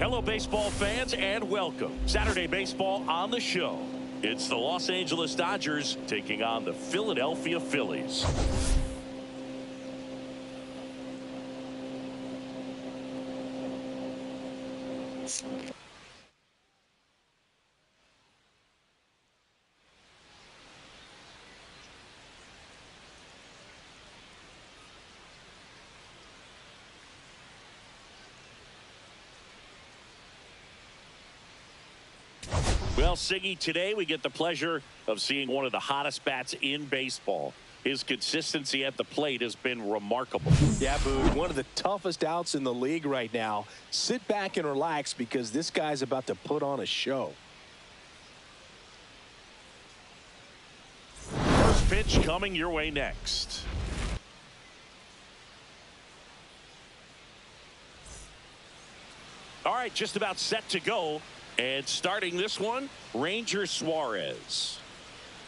Hello, baseball fans, and welcome. Saturday baseball on the show. It's the Los Angeles Dodgers taking on the Philadelphia Phillies. Well, Siggy, today we get the pleasure of seeing one of the hottest bats in baseball. His consistency at the plate has been remarkable. Yeah, Boog, one of the toughest outs in the league right now. Sit back and relax because this guy's about to put on a show. First pitch coming your way next. All right, just about set to go. And starting this one, Ranger Suarez.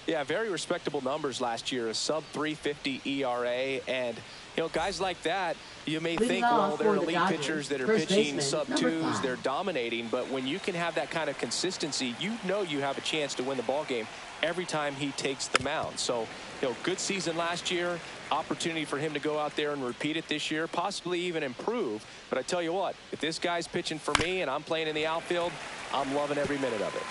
Yeah, very respectable numbers last year, a sub 350 ERA. And, you know, guys like that, you may think, well, they're elite pitchers that are pitching sub 2s, they're dominating. But when you can have that kind of consistency, you know you have a chance to win the ball game every time he takes the mound. So, you know, good season last year, opportunity for him to go out there and repeat it this year, possibly even improve. But I tell you what, if this guy's pitching for me and I'm playing in the outfield, I'm loving every minute of it.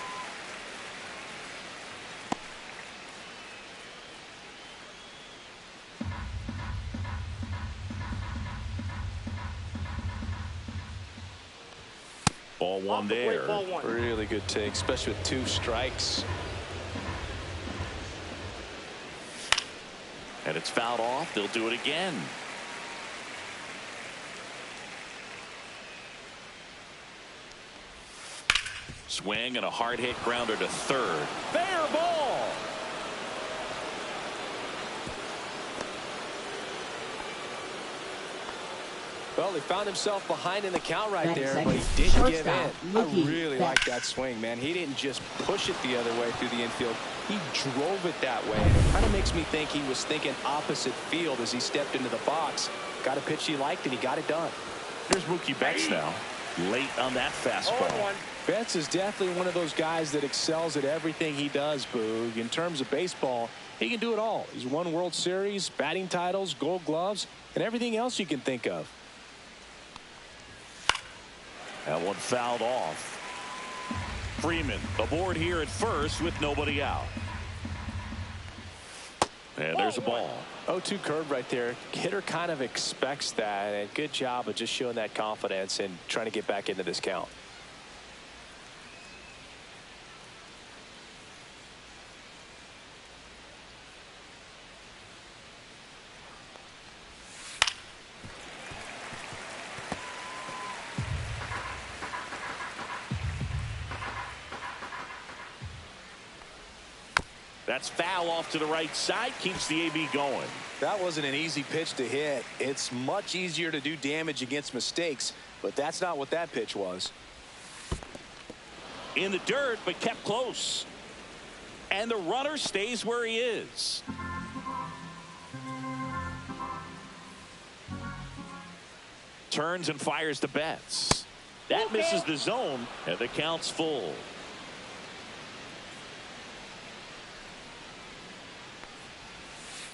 Ball one there. Ball one. Really good take, especially with 2 strikes. And it's fouled off. They'll do it again. Swing and a hard hit grounder to third. Fair ball. Well, he found himself behind in the count right there, but he didn't give in. I really like that swing, man. He didn't just push it the other way through the infield. He drove it that way. It kind of makes me think he was thinking opposite field as he stepped into the box. Got a pitch he liked, and he got it done. Here's Mookie Betts now. Late on that fastball. Betts is definitely one of those guys that excels at everything he does, Boog. In terms of baseball, he can do it all. He's won World Series, batting titles, Gold Gloves, and everything else you can think of. That one fouled off. Freeman aboard here at first with nobody out. And there's a ball. 0-2 curve right there. Hitter kind of expects that, and good job of just showing that confidence and trying to get back into this count. That's foul off to the right side. Keeps the AB going. That wasn't an easy pitch to hit. It's much easier to do damage against mistakes, but that's not what that pitch was. In the dirt, but kept close. And the runner stays where he is. Turns and fires to Betts. That misses the zone, and the count's full.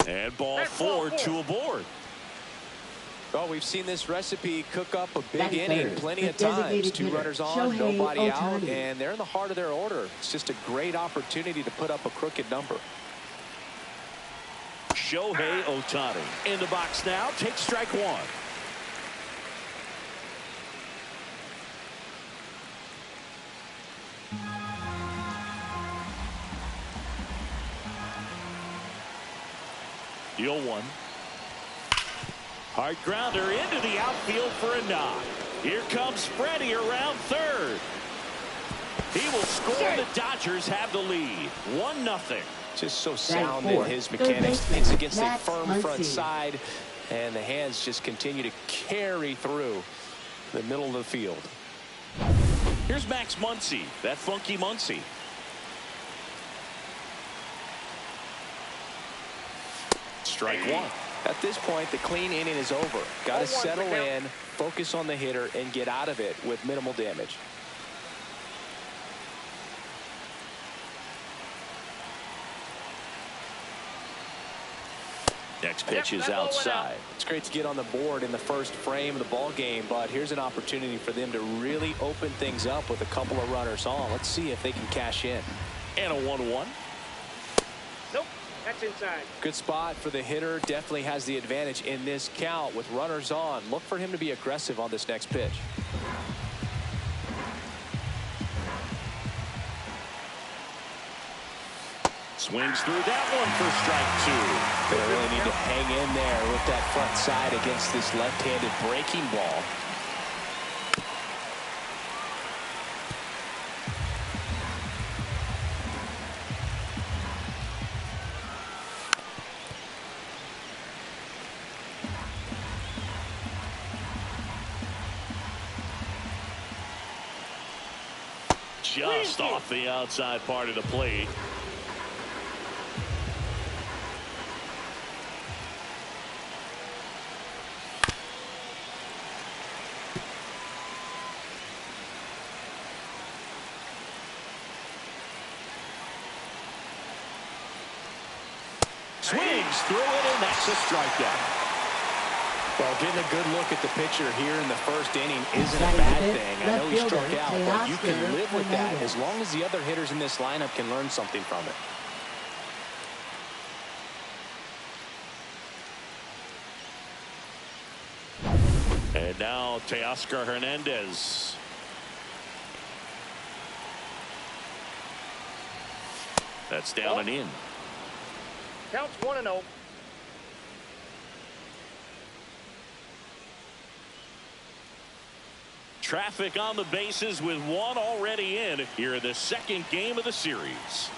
And ball 4, 2 aboard. Well, we've seen this recipe cook up a big inning plenty of times. 2 runners on, nobody out, and they're in the heart of their order. It's just a great opportunity to put up a crooked number. Shohei Ohtani in the box now. Takes strike 1. Deal 1. Hard grounder into the outfield for a knock. Here comes Freddie around third. He will score. The Dodgers have the lead. 1-0. Just so sound in his mechanics. It's against a firm front side, and the hands just continue to carry through the middle of the field. Here's Max Muncy, that funky Muncy. Strike 1. At this point, the clean inning is over. Got to settle in, focus on the hitter, and get out of it with minimal damage. Next pitch is outside. It's great to get on the board in the first frame of the ball game, but here's an opportunity for them to really open things up with a couple of runners on. Let's see if they can cash in. And a 1-1. Nope, that's inside. Good spot for the hitter. Definitely has the advantage in this count with runners on. Look for him to be aggressive on this next pitch. Swings through that one for strike 2. They really need to hang in there with that front side against this left-handed breaking ball. Just off the outside part of the plate. Swings through it, and that's a strikeout. Well, getting a good look at the pitcher here in the first inning isn't a bad thing. I know he struck out, but you can live with that as long as the other hitters in this lineup can learn something from it. And now Teoscar Hernandez. That's down and in. Counts 1-0. Traffic on the bases with one already in here in the second game of the series.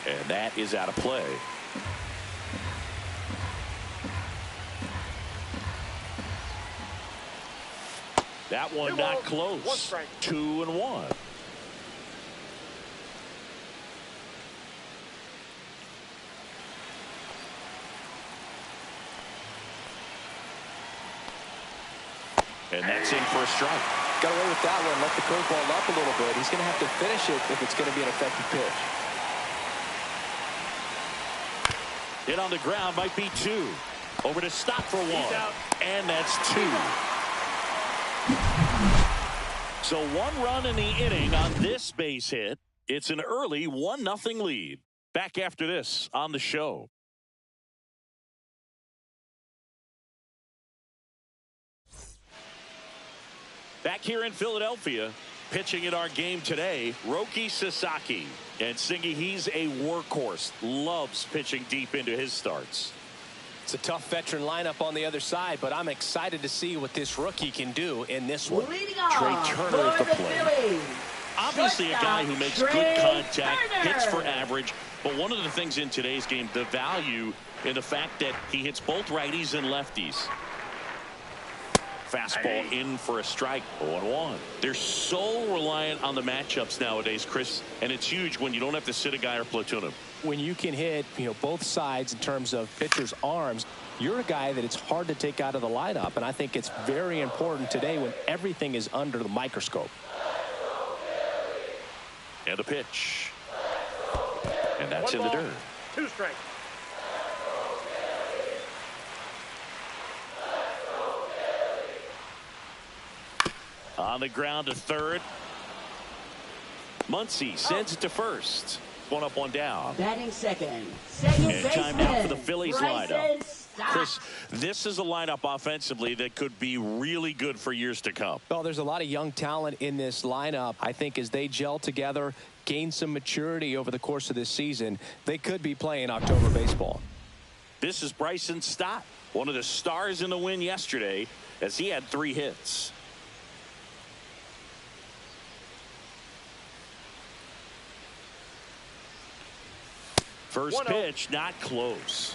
And that is out of play. That one not close. 2-1. And that's in for a strike. Got away with that one. Let the curveball up a little bit. He's going to have to finish it if it's going to be an effective pitch. Hit on the ground, might be 2. Over to stop for 1. And that's 2. So 1 run in the inning on this base hit. It's an early 1-0 lead. Back after this on the show. Back here in Philadelphia, pitching in our game today, Roki Sasaki. And Singy, he's a workhorse. Loves pitching deep into his starts. It's a tough veteran lineup on the other side, but I'm excited to see what this rookie can do in this one. Trey Turner at the plate. Obviously a guy who makes good contact, hits for average. But one of the things in today's game, the value in the fact that he hits both righties and lefties. Fastball in for a strike. 0-1. They're so reliant on the matchups nowadays, Chris, and it's huge when you don't have to sit a guy or platoon him. When you can hit, both sides in terms of pitchers' arms, you're a guy that it's hard to take out of the lineup, and I think it's very important today when everything is under the microscope. And a pitch. And that's in the dirt. 2 strikes. On the ground to third. Muncy sends it to first. 1 up, 1 down. Batting second. And time now for the Phillies lineup. Chris, this is a lineup offensively that could be really good for years to come. Well, there's a lot of young talent in this lineup. I think as they gel together, gain some maturity over the course of this season, they could be playing October baseball. This is Bryson Stott, one of the stars in the win yesterday, as he had 3 hits. First pitch, not close.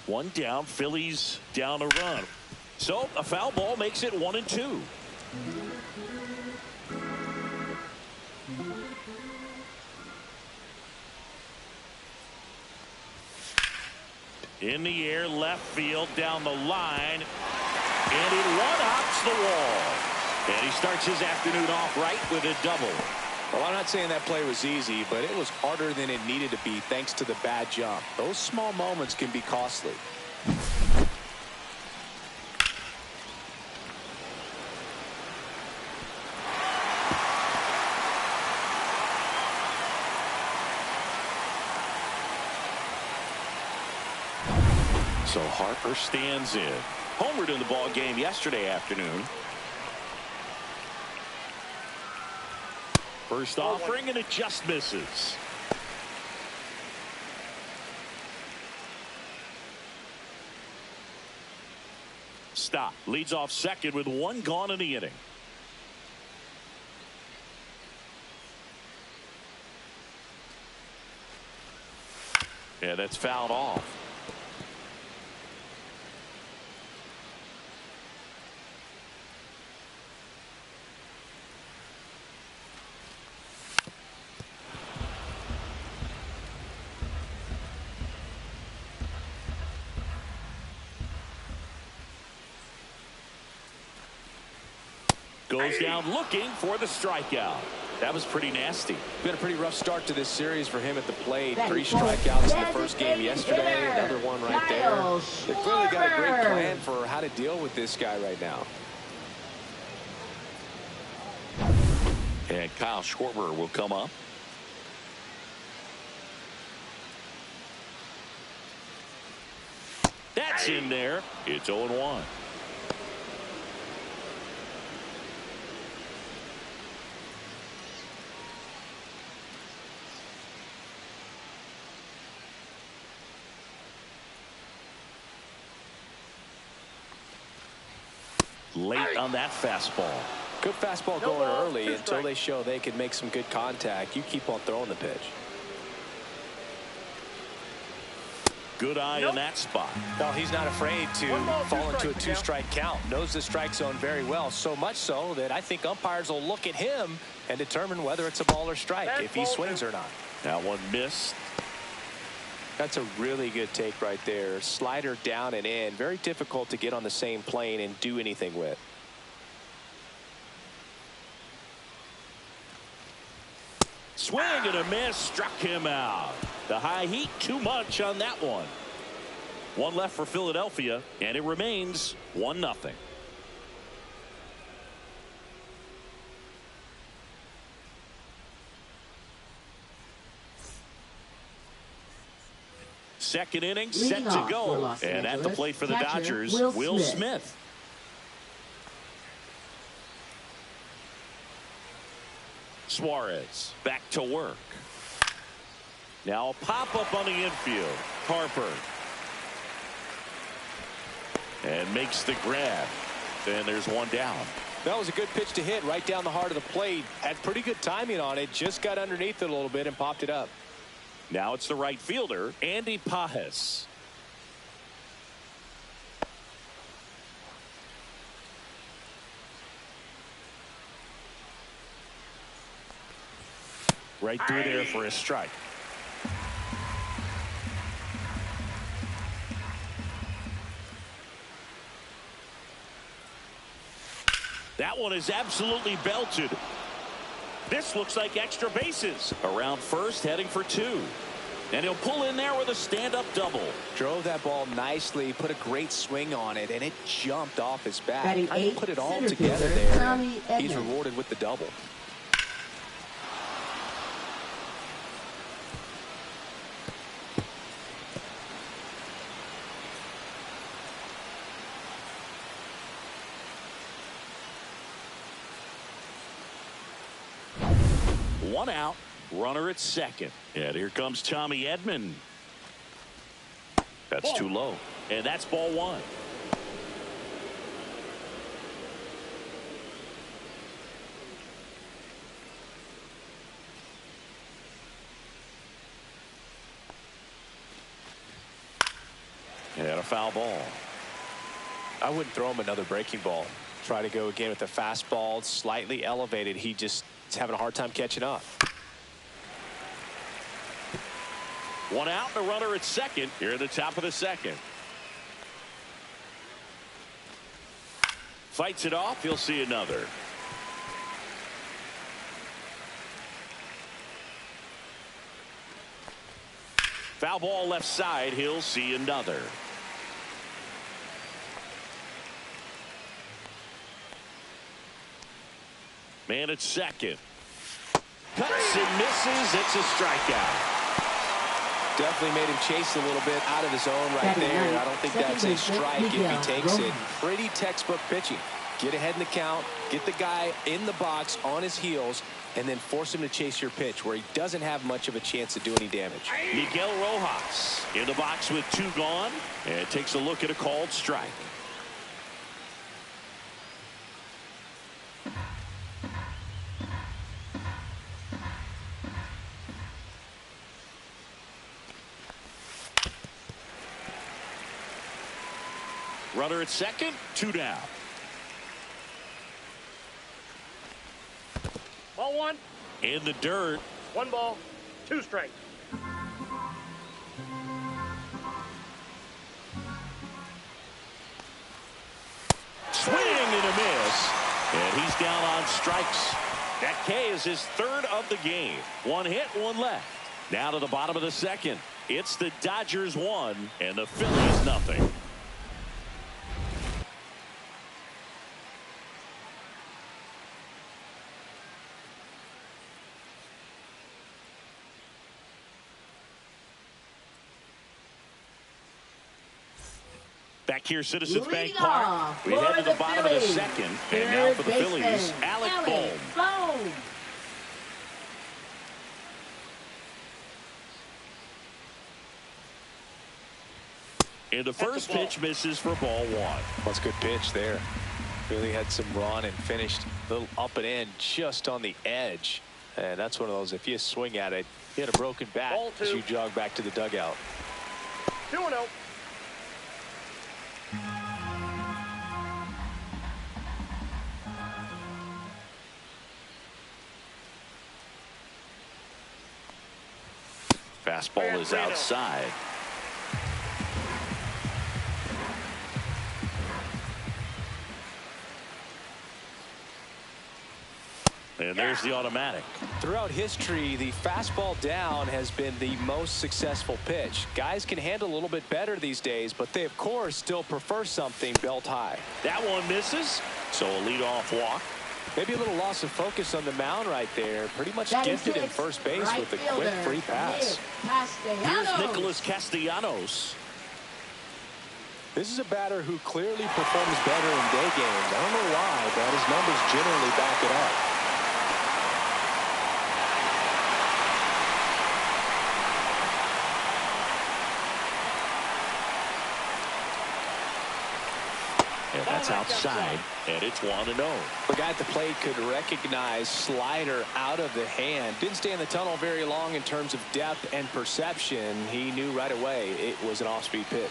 One down. Phillies down a run. So a foul ball makes it 1-2. In the air, left field, down the line, and it one-hops the wall. And he starts his afternoon off right with a double. Well, I'm not saying that play was easy, but it was harder than it needed to be thanks to the bad jump. Those small moments can be costly. So Harper stands in. Homered in the ball game yesterday afternoon. First offering, and it just misses. Stop. Leads off second with one gone in the inning. Yeah, that's fouled off. Goes down looking for the strikeout. That was pretty nasty. Been a pretty rough start to this series for him at the plate. 3 strikeouts in the first game yesterday. Another one right there. They've clearly got a great plan for how to deal with this guy right now. And Kyle Schwarber will come up. That's in there. It's 0-1. Late on that fastball. Good fastball going early until they show they can make some good contact. You keep on throwing the pitch. Good eye in that spot. No, he's not afraid to fall into a 2-strike count. Knows the strike zone very well. So much so that I think umpires will look at him and determine whether it's a ball or strike, if he swings or not. That one missed. That's a really good take right there. Slider down and in. Very difficult to get on the same plane and do anything with. Swing and a miss. Struck him out. The high heat too much on that one. One left for Philadelphia, and it remains 1-0. Second inning set to go, and at the plate for the Dodgers, Will Smith. Suarez back to work. Now a pop-up on the infield. Harper. And makes the grab. And there's one down. That was a good pitch to hit right down the heart of the plate. Had pretty good timing on it. Just got underneath it a little bit and popped it up. Now it's the right fielder, Andy Pajes. Right through there for a strike. That one is absolutely belted. This looks like extra bases. Around first, heading for 2. And he'll pull in there with a stand-up double. Drove that ball nicely, put a great swing on it, and it jumped off his bat. Batting Put it all center together fielder, there. He's rewarded with the double. One out, runner at second. And here comes Tommy Edman. That's too low. And that's ball 1. And a foul ball. I wouldn't throw him another breaking ball. Try to go again with the fastball, slightly elevated. He just is having a hard time catching up. One out, and a runner at second here at the top of the second. Fights it off. He'll see another. Foul ball left side. He'll see another. Man at second. Cuts and misses. It's a strikeout. Definitely made him chase a little bit out of his zone right there. I don't think that's a strike if he takes it. Pretty textbook pitching. Get ahead in the count, get the guy in the box on his heels, and then force him to chase your pitch where he doesn't have much of a chance to do any damage. Miguel Rojas in the box with 2 gone, and takes a look at a called strike. Runner at second, 2 down. Ball 1. In the dirt. 1 ball, 2 strikes. Swing and a miss. And he's down on strikes. That K is his 3rd of the game. 1 hit, 1 left. Now to the bottom of the second. It's the Dodgers 1 and the Phillies nothing. Back here, Citizens Bank Park. We head to the bottom of the second. And now for the Phillies, Alec Bohm. And the first pitch misses for ball 1. That's a good pitch there. Really had some run and finished a little up and in just on the edge. And that's one of those, if you swing at it, you had a broken bat as you jog back to the dugout. 2-0. Fastball is outside. And there's the automatic. Throughout history, the fastball down has been the most successful pitch. Guys can handle a little bit better these days, but they, of course, still prefer something belt high. That one misses, so a leadoff walk. Maybe a little loss of focus on the mound right there. Pretty much gifted in first base with a quick free pass. Here's Nicholas Castellanos. This is a batter who clearly performs better in day games. I don't know why, but his numbers generally back it up. And that's outside, and it's 1-0. The guy at the plate could recognize slider out of the hand. Didn't stay in the tunnel very long in terms of depth and perception. He knew right away it was an off-speed pitch.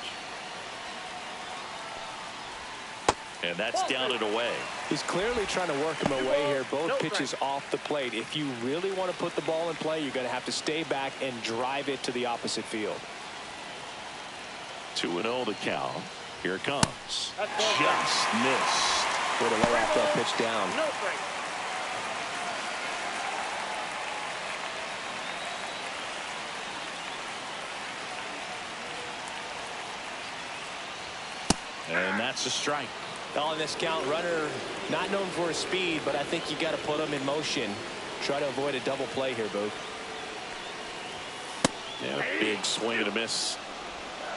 And that's down and away. He's clearly trying to work him away here. Both pitches off the plate. If you really want to put the ball in play, you're going to have to stay back and drive it to the opposite field. 2-0 the count. Here it comes. Just missed. Way to lay off that pitch down. No strike. And that's a strike. On this count, runner not known for his speed, but I think you got to put him in motion. Try to avoid a double play here, Boog. Yeah, a big swing and a miss.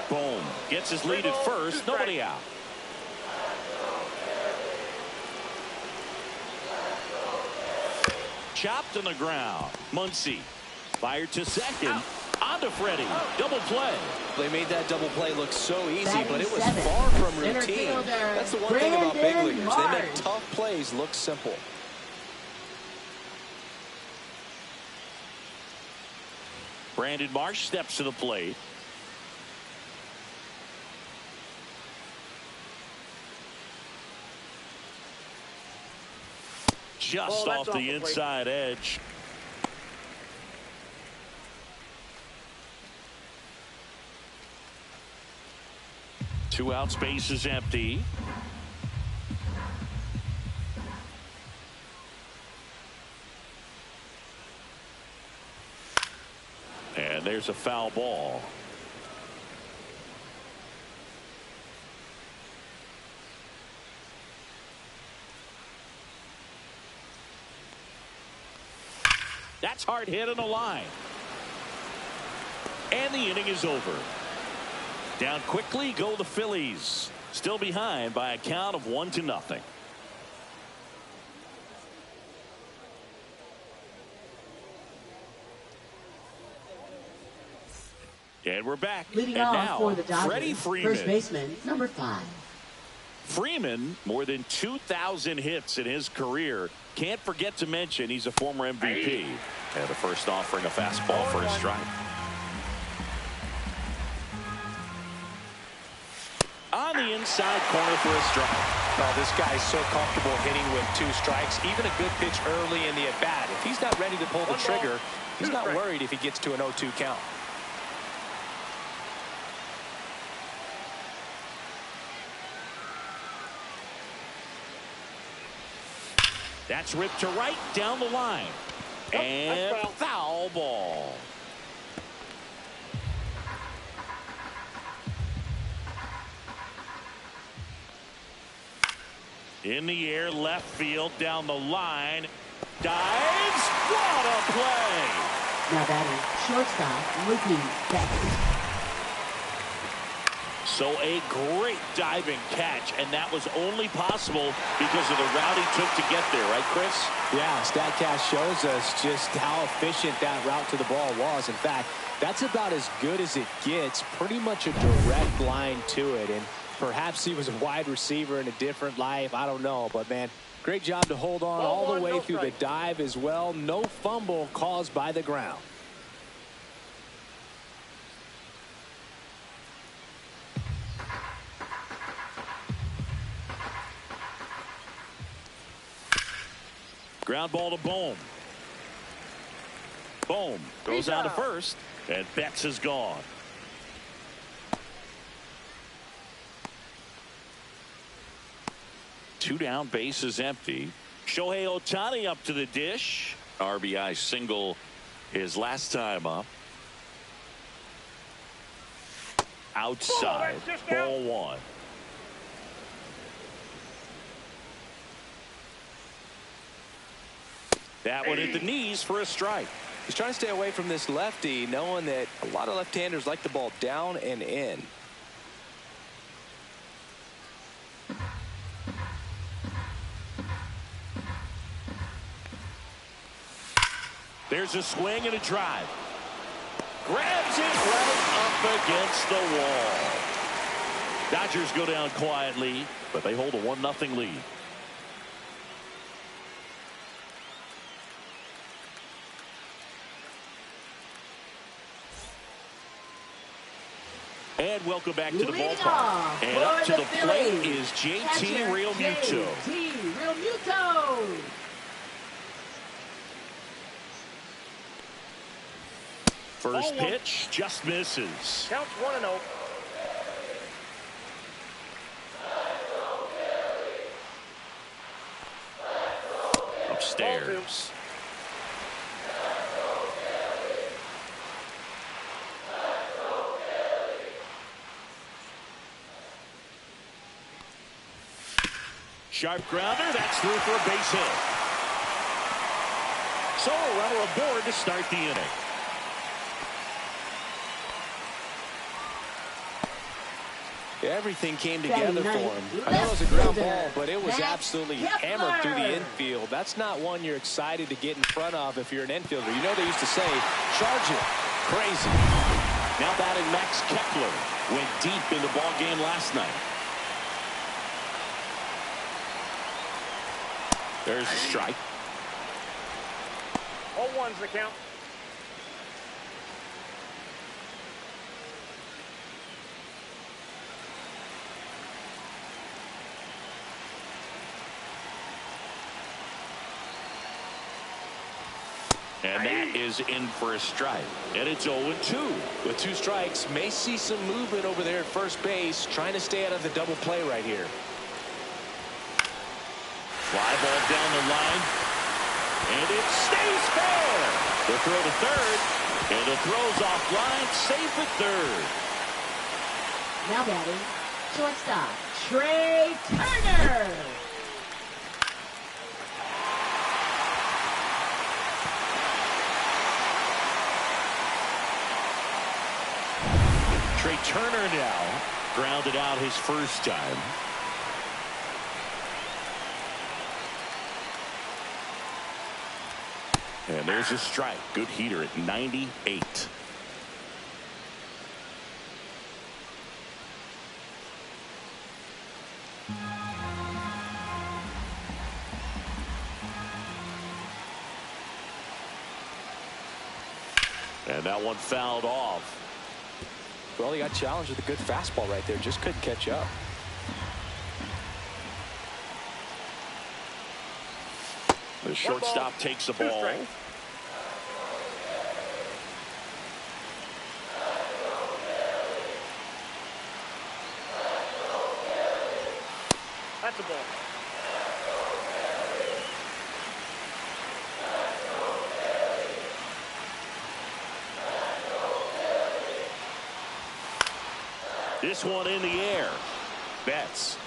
Boom. Gets his lead at first. Nobody out. Chopped on the ground. Muncy fired to second. On to Freddie. Double play. They made that double play look so easy, but it was far from routine. That's the one thing about big leaguers. They make tough plays look simple. Brandon Marsh steps to the plate. Just off the inside edge. Two out, space is empty. And there's a foul ball. That's hard hit on the line. And the inning is over. Down quickly go the Phillies. Still behind by a count of 1-0. And we're back. Leading and off now for the Dodgers, Freddie Freeman. first baseman, number 5. Freeman, more than 2,000 hits in his career. Can't forget to mention he's a former MVP. And the first offering a fastball for a strike. On the inside corner for a strike. Oh, this guy's so comfortable hitting with 2 strikes. Even a good pitch early in the at-bat. If he's not ready to pull the trigger, he's not worried if he gets to an 0-2 count. That's ripped to right down the line. And foul ball. In the air, left field, down the line. Dives. What a play. Now batting, shortstop, Ricky Beck. So a great diving catch, and that was only possible because of the route he took to get there, right, Chris? Yeah, StatCast shows us just how efficient that route to the ball was. In fact, that's about as good as it gets. Pretty much a direct line to it, and perhaps he was a wide receiver in a different life. I don't know, but man, great job to hold on all the way through the dive as well. No fumble caused by the ground. Ground ball to Bohm. Bohm goes out to first, and Betts is gone. Two down, base is empty. Shohei Ohtani up to the dish. RBI single his last time up. Outside, ball 1. That one hit the knees for a strike. He's trying to stay away from this lefty, knowing that a lot of left-handers like the ball down and in. There's a swing and a drive. Grabs it right up against the wall. Dodgers go down quietly, but they hold a 1-0 lead. And welcome back to the ballpark. And up to the plate is JT Realmuto. First pitch just misses. Counts 1-0. Upstairs. Sharp grounder, that's through for a base hit. So a runner aboard to start the inning. Everything came together for him. I know it was a ground ball, but it was absolutely hammered through the infield. That's not one you're excited to get in front of if you're an infielder. You know they used to say, charge it. Crazy. Now batting Max Kepler. Went deep in the ball game last night. There's a strike. 0-1's the count. And that is in for a strike. And it's 0-2. With 2 strikes, may see some movement over there at first base, trying to stay out of the double play right here. Fly ball down the line. And it stays fair. The throw to third. And the throw's offline. Safe at third. Now batting, shortstop, Trey Turner. Trey Turner now grounded out his first time. And there's a strike. Good heater at 98. And that one fouled off. Well, he got challenged with a good fastball right there. Just couldn't catch up. The shortstop takes the ball. That's a ball. This one in the air. Betts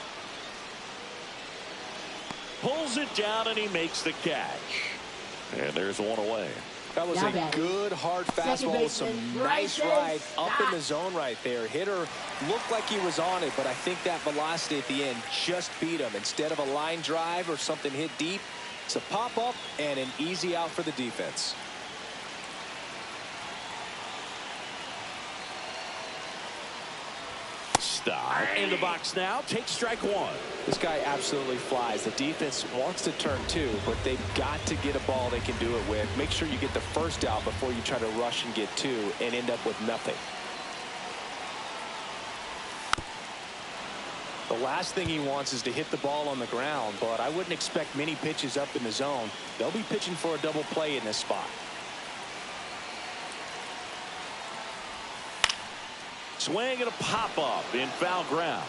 pulls it down and he makes the catch. And there's one away. That was a good hard fastball with some nice ride up in the zone right there. Hitter looked like he was on it, but I think that velocity at the end just beat him. Instead of a line drive or something hit deep, it's a pop up and an easy out for the defense. Stop in the box now. Take strike one. This guy absolutely flies. The defense wants to turn 2, but they've got to get a ball they can do it with. Make sure you get the first out before you try to rush and get 2 and end up with nothing. The last thing he wants is to hit the ball on the ground, but I wouldn't expect many pitches up in the zone. They'll be pitching for a double play in this spot. Swing and a pop-up in foul ground.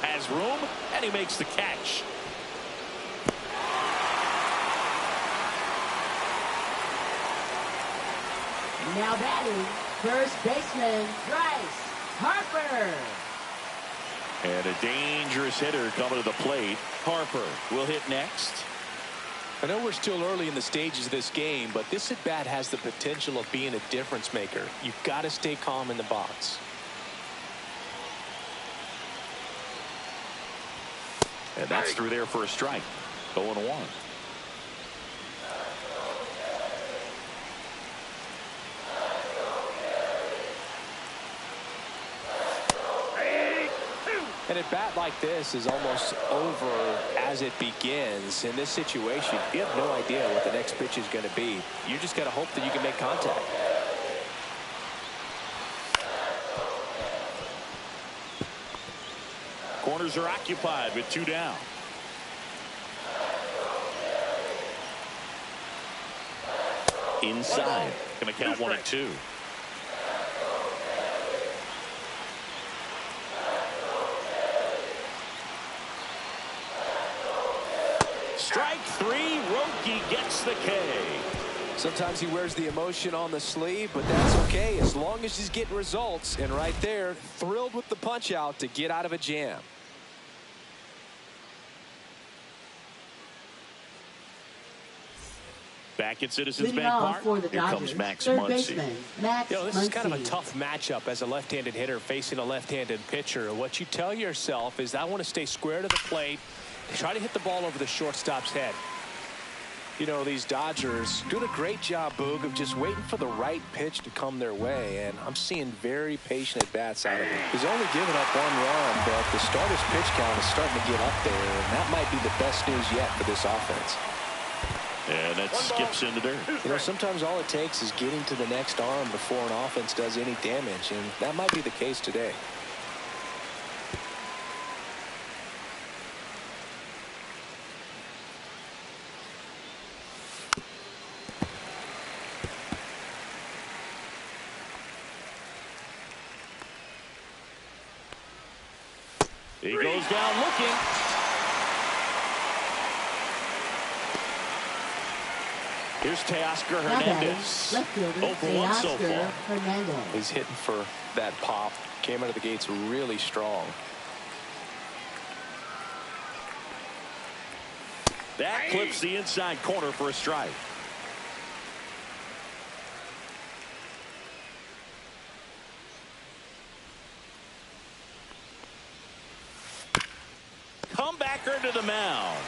Has room, and he makes the catch. Now batting, first baseman, Bryce Harper. And a dangerous hitter coming to the plate. Harper will hit next. I know we're still early in the stages of this game, but this at-bat has the potential of being a difference maker. You've got to stay calm in the box. And that's through there for a strike. 0-1. An at-bat like this is almost over as it begins. In this situation, you have no idea what the next pitch is going to be. You just got to hope that you can make contact. Corners are occupied with 2 down. Inside. Going to count 1-2. Strike 3. Roki gets the K. Sometimes he wears the emotion on the sleeve, but that's okay as long as he's getting results. And right there, thrilled with the punch out to get out of a jam. Back at Citizens Leading Bank off Park, for the here Dodgers, comes Max third Muncy. baseman, Max This is kind of a Muncy. tough matchup as a left-handed hitter facing a left-handed pitcher. What you tell yourself is I want to stay square to the plate, try to hit the ball over the shortstop's head. You know, these Dodgers doing a great job, Boog, of just waiting for the right pitch to come their way, and I'm seeing very patient at-bats out of him. He's only given up 1 run, but the starter's pitch count is starting to get up there, and that might be the best news yet for this offense. And that skips in the dirt. You know, sometimes all it takes is getting to the next arm before an offense does any damage, and that might be the case today. He goes down looking. Here's Teoscar Hernandez. Left fielder, 0 for 1 so far. Hernandez. He's hitting for that pop. Came out of the gates really strong. That clips the inside corner for a strike. Comebacker to the mound.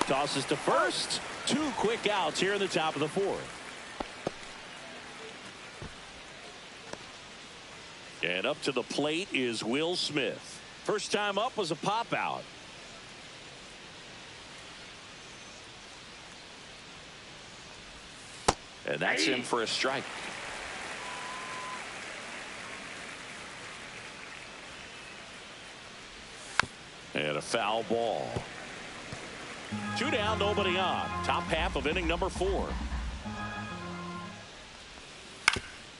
Tosses to first. 2 quick outs here in the top of the 4th. And up to the plate is Will Smith. First time up was a pop out. And that's in for a strike. And a foul ball. 2 down, nobody on. Top half of inning number 4.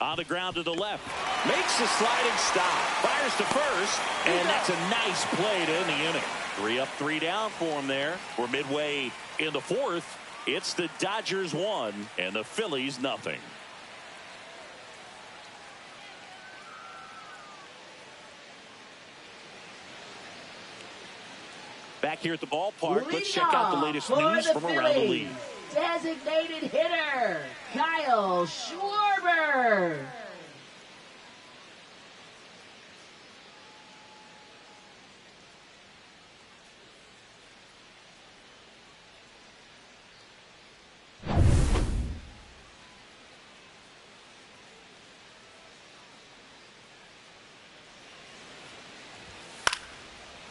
On the ground to the left. Makes the sliding stop. Fires to first. And that's a nice play to end the inning. 3 up, 3 down for him there. We're midway in the 4th. It's the Dodgers 1 and the Phillies nothing. Back here at the ballpark, let's check out the latest news from around the league. Designated hitter, Kyle Schwarber.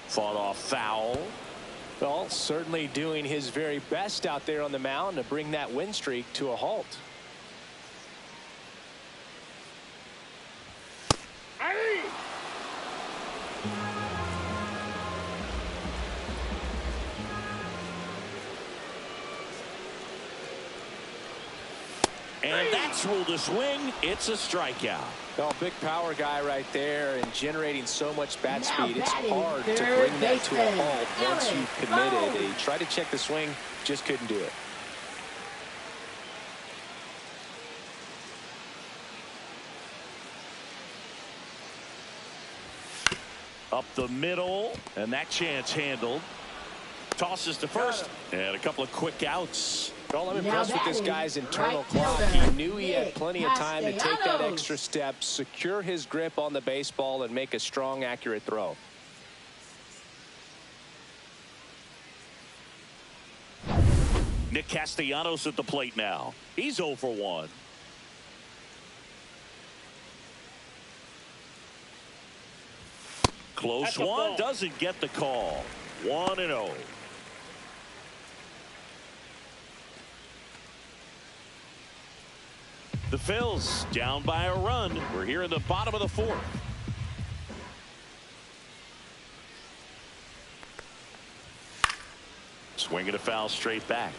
Fought off foul. Well, certainly doing his very best out there on the mound to bring that win streak to a halt. And that's ruled a swing. It's a strikeout. Well, big power guy right there and generating so much bat speed. It's hard to third bring that to a baseman, halt once Phillies. you've committed. He tried to check the swing, just couldn't do it. Up the middle, and that chance handled. Tosses to first, and a couple of quick outs. Well, I'm impressed with this guy's internal right clock. fielder, He knew he had plenty of time to take that Castellanos. extra step, secure his grip on the baseball, and make a strong, accurate throw. Nick Castellanos at the plate now. He's 0 for 1. Close one, doesn't get the call. 1-0. The Phils down by a run. We're here in the bottom of the 4th. Swinging a foul straight back.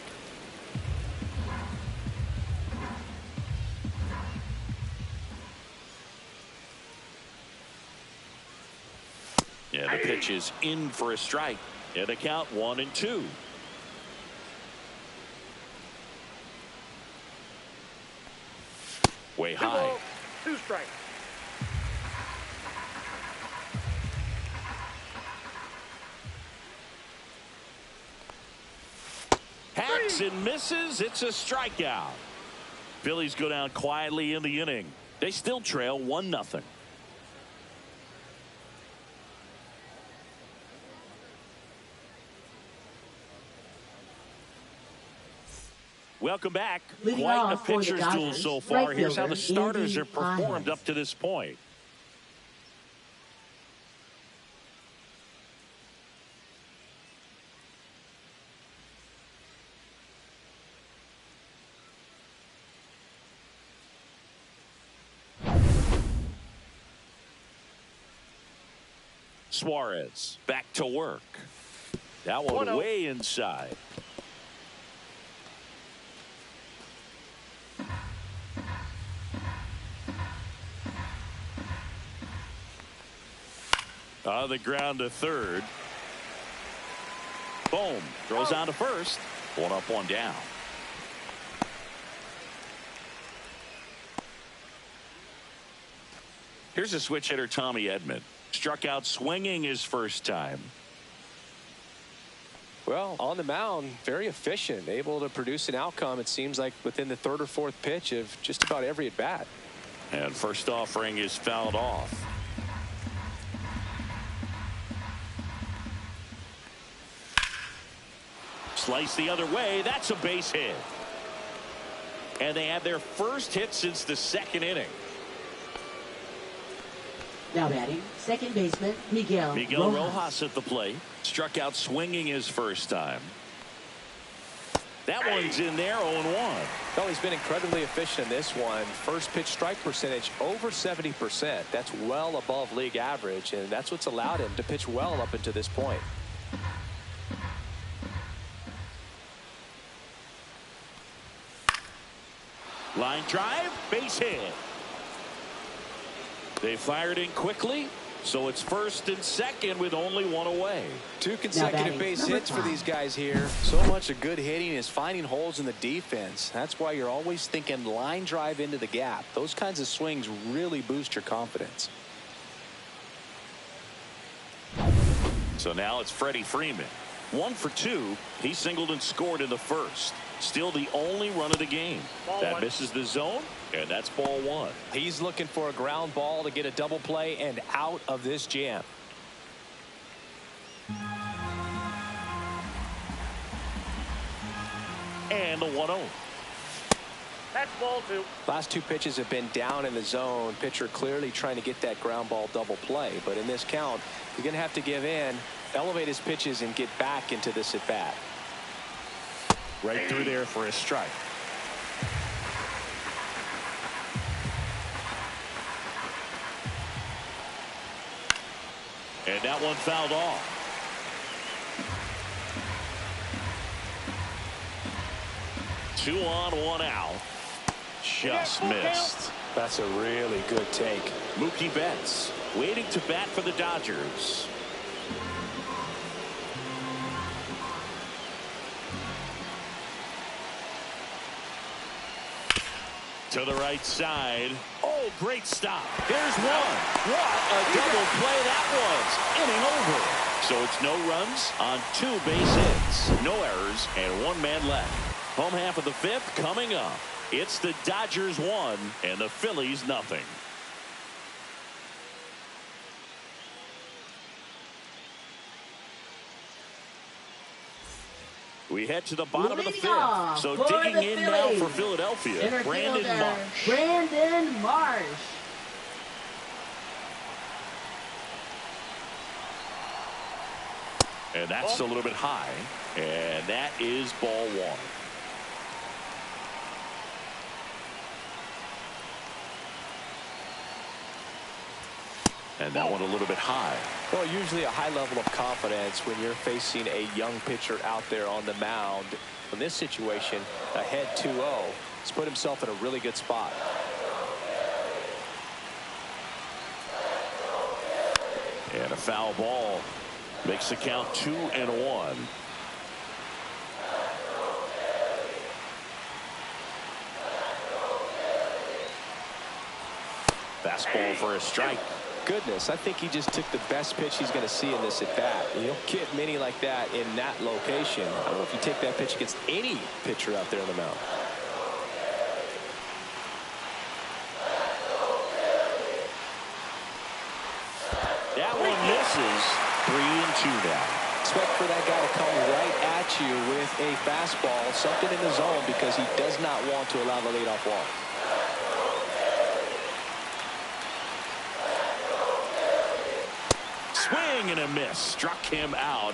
Yeah, the pitch is in for a strike. And the count 1-2. Way high. 2 strikes. Hacks and misses. It's a strikeout. Phillies go down quietly in the inning. They still trail 1-0. Welcome back. Leading Quite a off for the pitcher's duel Dodgers, so far. right Here's how the fielder, starters Andy have performed Pages. up to this point. Suarez back to work. That one 1-0. way inside. On the ground to third. Boom. Throws on to first. One up, one down. Here's a switch hitter, Tommy Edman. Struck out swinging his first time. Well, on the mound, very efficient, able to produce an outcome, it seems like, within the third or fourth pitch of just about every at bat. And first offering is fouled off. Slice the other way. That's a base hit. And they have their first hit since the second inning. Now batting, second baseman, Miguel Rojas at the plate. Struck out swinging his first time. That one's in there, 0-1. Well, he's been incredibly efficient in this one. First pitch strike percentage over 70%. That's well above league average, and that's what's allowed him to pitch well up until this point. Line drive, base hit. They fired in quickly, so it's first and second with only one away. 2 consecutive base hits for these guys here. So much of good hitting is finding holes in the defense. That's why you're always thinking line drive into the gap. Those kinds of swings really boost your confidence. So now it's Freddie Freeman. 1 for 2. He singled and scored in the first. Still the only run of the game. That misses the zone, and that's ball 1. He's looking for a ground ball to get a double play and out of this jam. And the 1-0. That's ball 2. Last 2 pitches have been down in the zone. Pitcher clearly trying to get that ground ball double play. But in this count, he's going to have to give in, elevate his pitches, and get back into this at bat. Right through there for a strike. And that one fouled off. Two on, one out. Just missed. That's a really good take. Mookie Betts waiting to bat for the Dodgers. To the right side. Oh, great stop. There's one. What a double play that was. Inning over. So it's no runs on 2 base hits. No errors and 1 man left. Home half of the 5th coming up. It's the Dodgers 1 and the Phillies nothing. We head to the bottom of the 5th. So digging in now for Philadelphia, Brandon Marsh. And that's a little bit high. And that is ball 1. And that one a little bit high. Well, usually a high level of confidence when you're facing a young pitcher out there on the mound. In this situation, ahead 2-0. He's put himself in a really good spot. And a foul ball makes the count 2-1. Fastball for a strike. Goodness, I think he just took the best pitch he's going to see in this at bat. You don't get many like that in that location. I don't know if you take that pitch against any pitcher out there on the mound. That one misses. 3-2 now. Expect for that guy to come right at you with a fastball, something in the zone, because he does not want to allow the leadoff walk. Swing and a miss. Struck him out.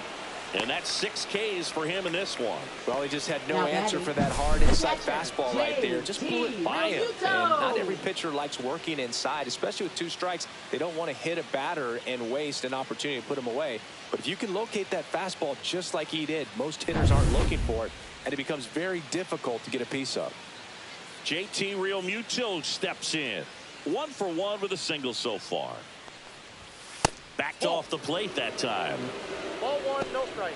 And that's 6 Ks for him in this one. Well, he just had no answer for that hard inside fastball right there. Just blew it by him. And not every pitcher likes working inside, especially with 2 strikes. They don't want to hit a batter and waste an opportunity to put him away. But if you can locate that fastball just like he did, most hitters aren't looking for it, and it becomes very difficult to get a piece of. JT Realmuto steps in. 1 for 1 with a single so far. Backed off the plate that time. Ball one, no strike.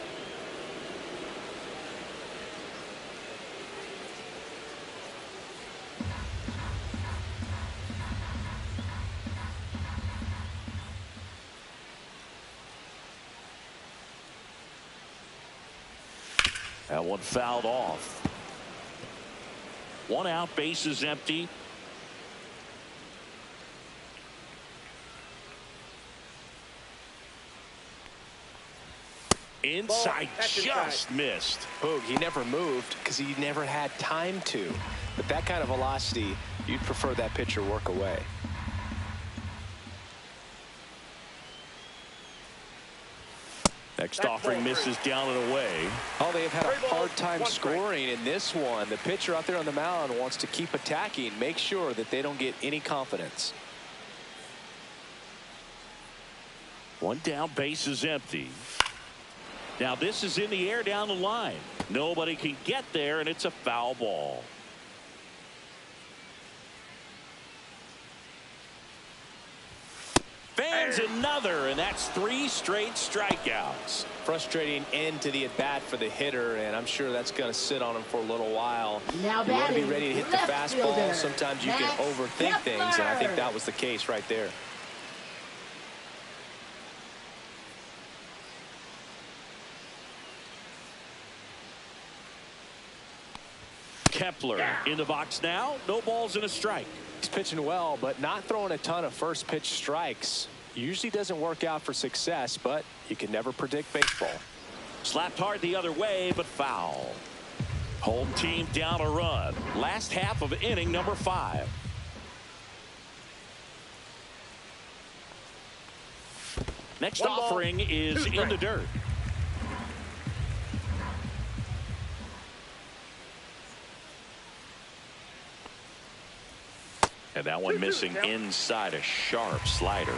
That one fouled off. 1 out, base is empty. Inside, just missed. Boog, he never moved because he never had time to. But that kind of velocity, you'd prefer that pitcher work away. Next offering misses down and away. Oh, they have had a hard time scoring in this one. The pitcher out there on the mound wants to keep attacking, make sure that they don't get any confidence. 1 down, base is empty. Now this is in the air down the line. Nobody can get there, and it's a foul ball. Fans another, and that's 3 straight strikeouts. Frustrating end to the at-bat for the hitter, and I'm sure that's going to sit on him for a little while. Now you want to be batting, ready to hit the left fastball. fielder, Sometimes you can overthink things, and I think that was the case right there. Kepler in the box now. No balls and a strike. He's pitching well, but not throwing a ton of first pitch strikes. Usually doesn't work out for success, but you can never predict baseball. Slapped hard the other way, but foul. Home team down a run. Last half of inning number 5. Next offering is in the dirt. And that one missing inside, a sharp slider.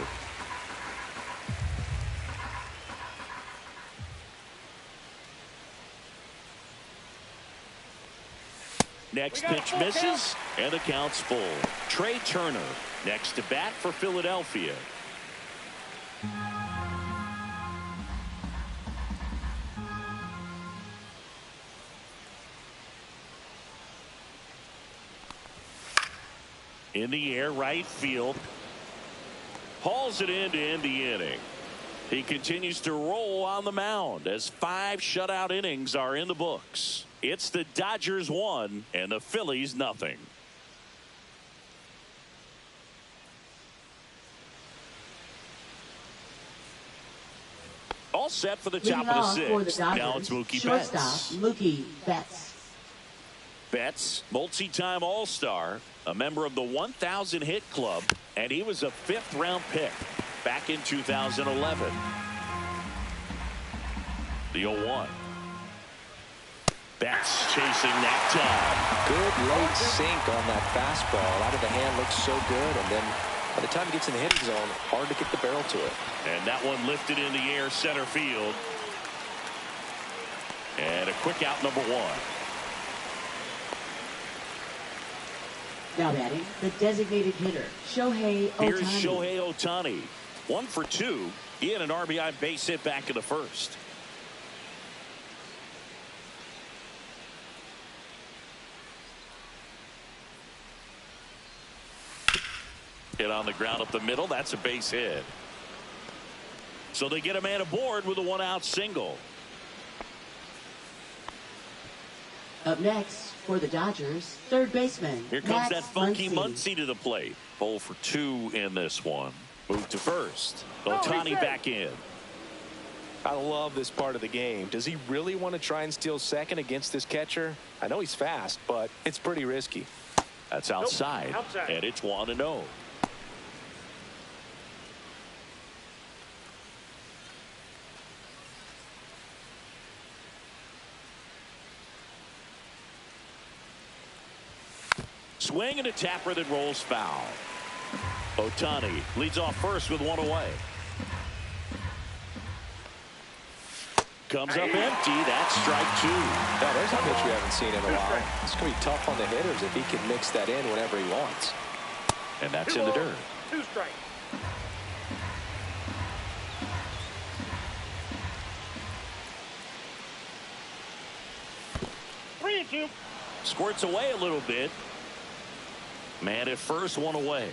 Next pitch misses, and the count's full. Trey Turner next to bat for Philadelphia. In the air, right field. Hauls it in to end the inning. He continues to roll on the mound as 5 shutout innings are in the books. It's the Dodgers 1 and the Phillies nothing. All set for the top of the 6th. Now it's Mookie Betts. Mookie Betts. Betts, multi-time All-Star, a member of the 1,000 hit club, and he was a 5th-round pick back in 2011. The 0-1. Betts chasing that time. Good late sink on that fastball. Out of the hand looks so good, and then by the time he gets in the hitting zone, hard to get the barrel to it. And that one lifted in the air center field. And a quick out, number 1. Now batting, the designated hitter, Shohei Ohtani. Here's Shohei Ohtani. 1 for 2. He had an RBI base hit back in the 1st. Hit on the ground up the middle. That's a base hit. So they get a man aboard with a 1-out single. Up next for the Dodgers, third baseman. Here comes Max that funky Muncy. Muncy to the plate. 0 for 2 in this one. Move to first. Ohtani back in. I love this part of the game. Does he really want to try and steal second against this catcher? I know he's fast, but it's pretty risky. That's outside. And it's 1-0. Swing and a tapper that rolls foul. Ohtani leads off first with 1 away. Comes up empty. That's strike 2. Now, there's a pitch we haven't seen in a while. It's going to be tough on the hitters if he can mix that in whenever he wants. And that's in the dirt. 2 strikes. Squirts away a little bit. Man at first, one away.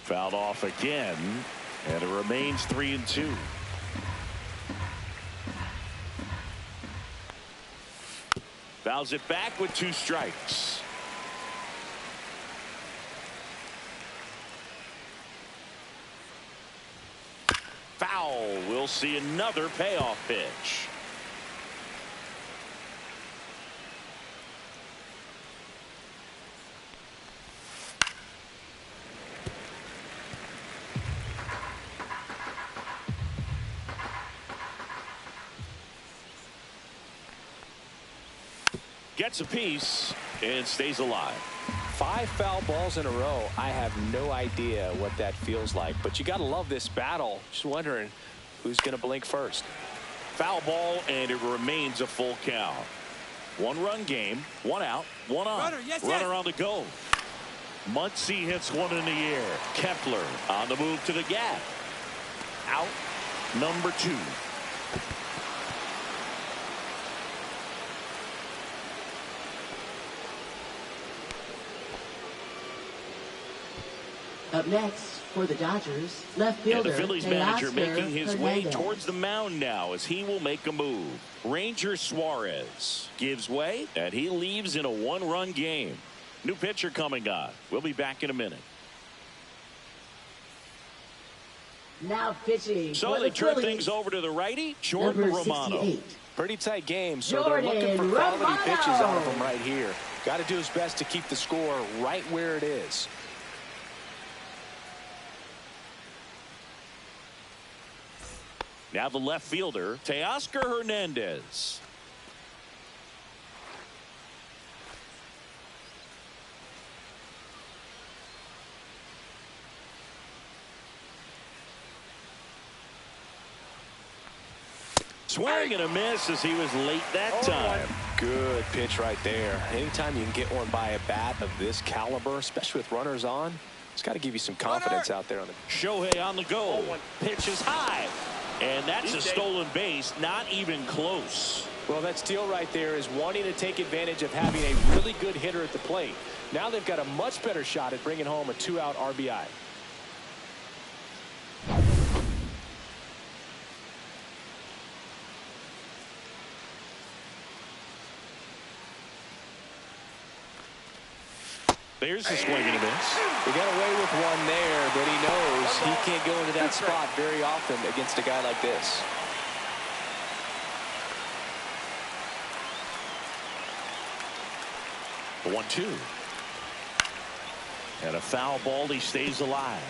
Fouled off again, and it remains 3-2. Fouls it back with 2 strikes. Foul. We'll see another payoff pitch. Gets a piece and stays alive. 5 foul balls in a row. I have no idea what that feels like, but you got to love this battle. Just wondering who's going to blink first. Foul ball, and it remains a full count. 1-run game, 1 out, 1 on. Runner on the go. Muncy hits 1 in the air. Kepler on the move to the gap. Out number 2. Up next for the Dodgers, left fielder. And the Phillies manager making his way towards the mound now as he will make a move. Ranger Suarez gives way, and he leaves in a 1-run game. New pitcher coming on. We'll be back in a minute. Now pitching. So they turn things over to the righty, Jordan Romano. Pretty tight game, so they're looking for quality pitches out of him right here. Got to do his best to keep the score right where it is. Now the left fielder, Teoscar Hernandez. Swing and a miss as he was late that time. Good pitch right there. Anytime you can get one by a bat of this caliber, especially with runners on, it's got to give you some confidence out there on the Shohei on the go. Pitch is high. And that's a stolen base, not even close. Well, that steal right there is wanting to take advantage of having a really good hitter at the plate. Now they've got a much better shot at bringing home a 2-out RBI. There's a swing and a miss. He got away with one there, but he knows he can't go into that spot very often against a guy like this. The 1-2. And a foul ball. He stays alive.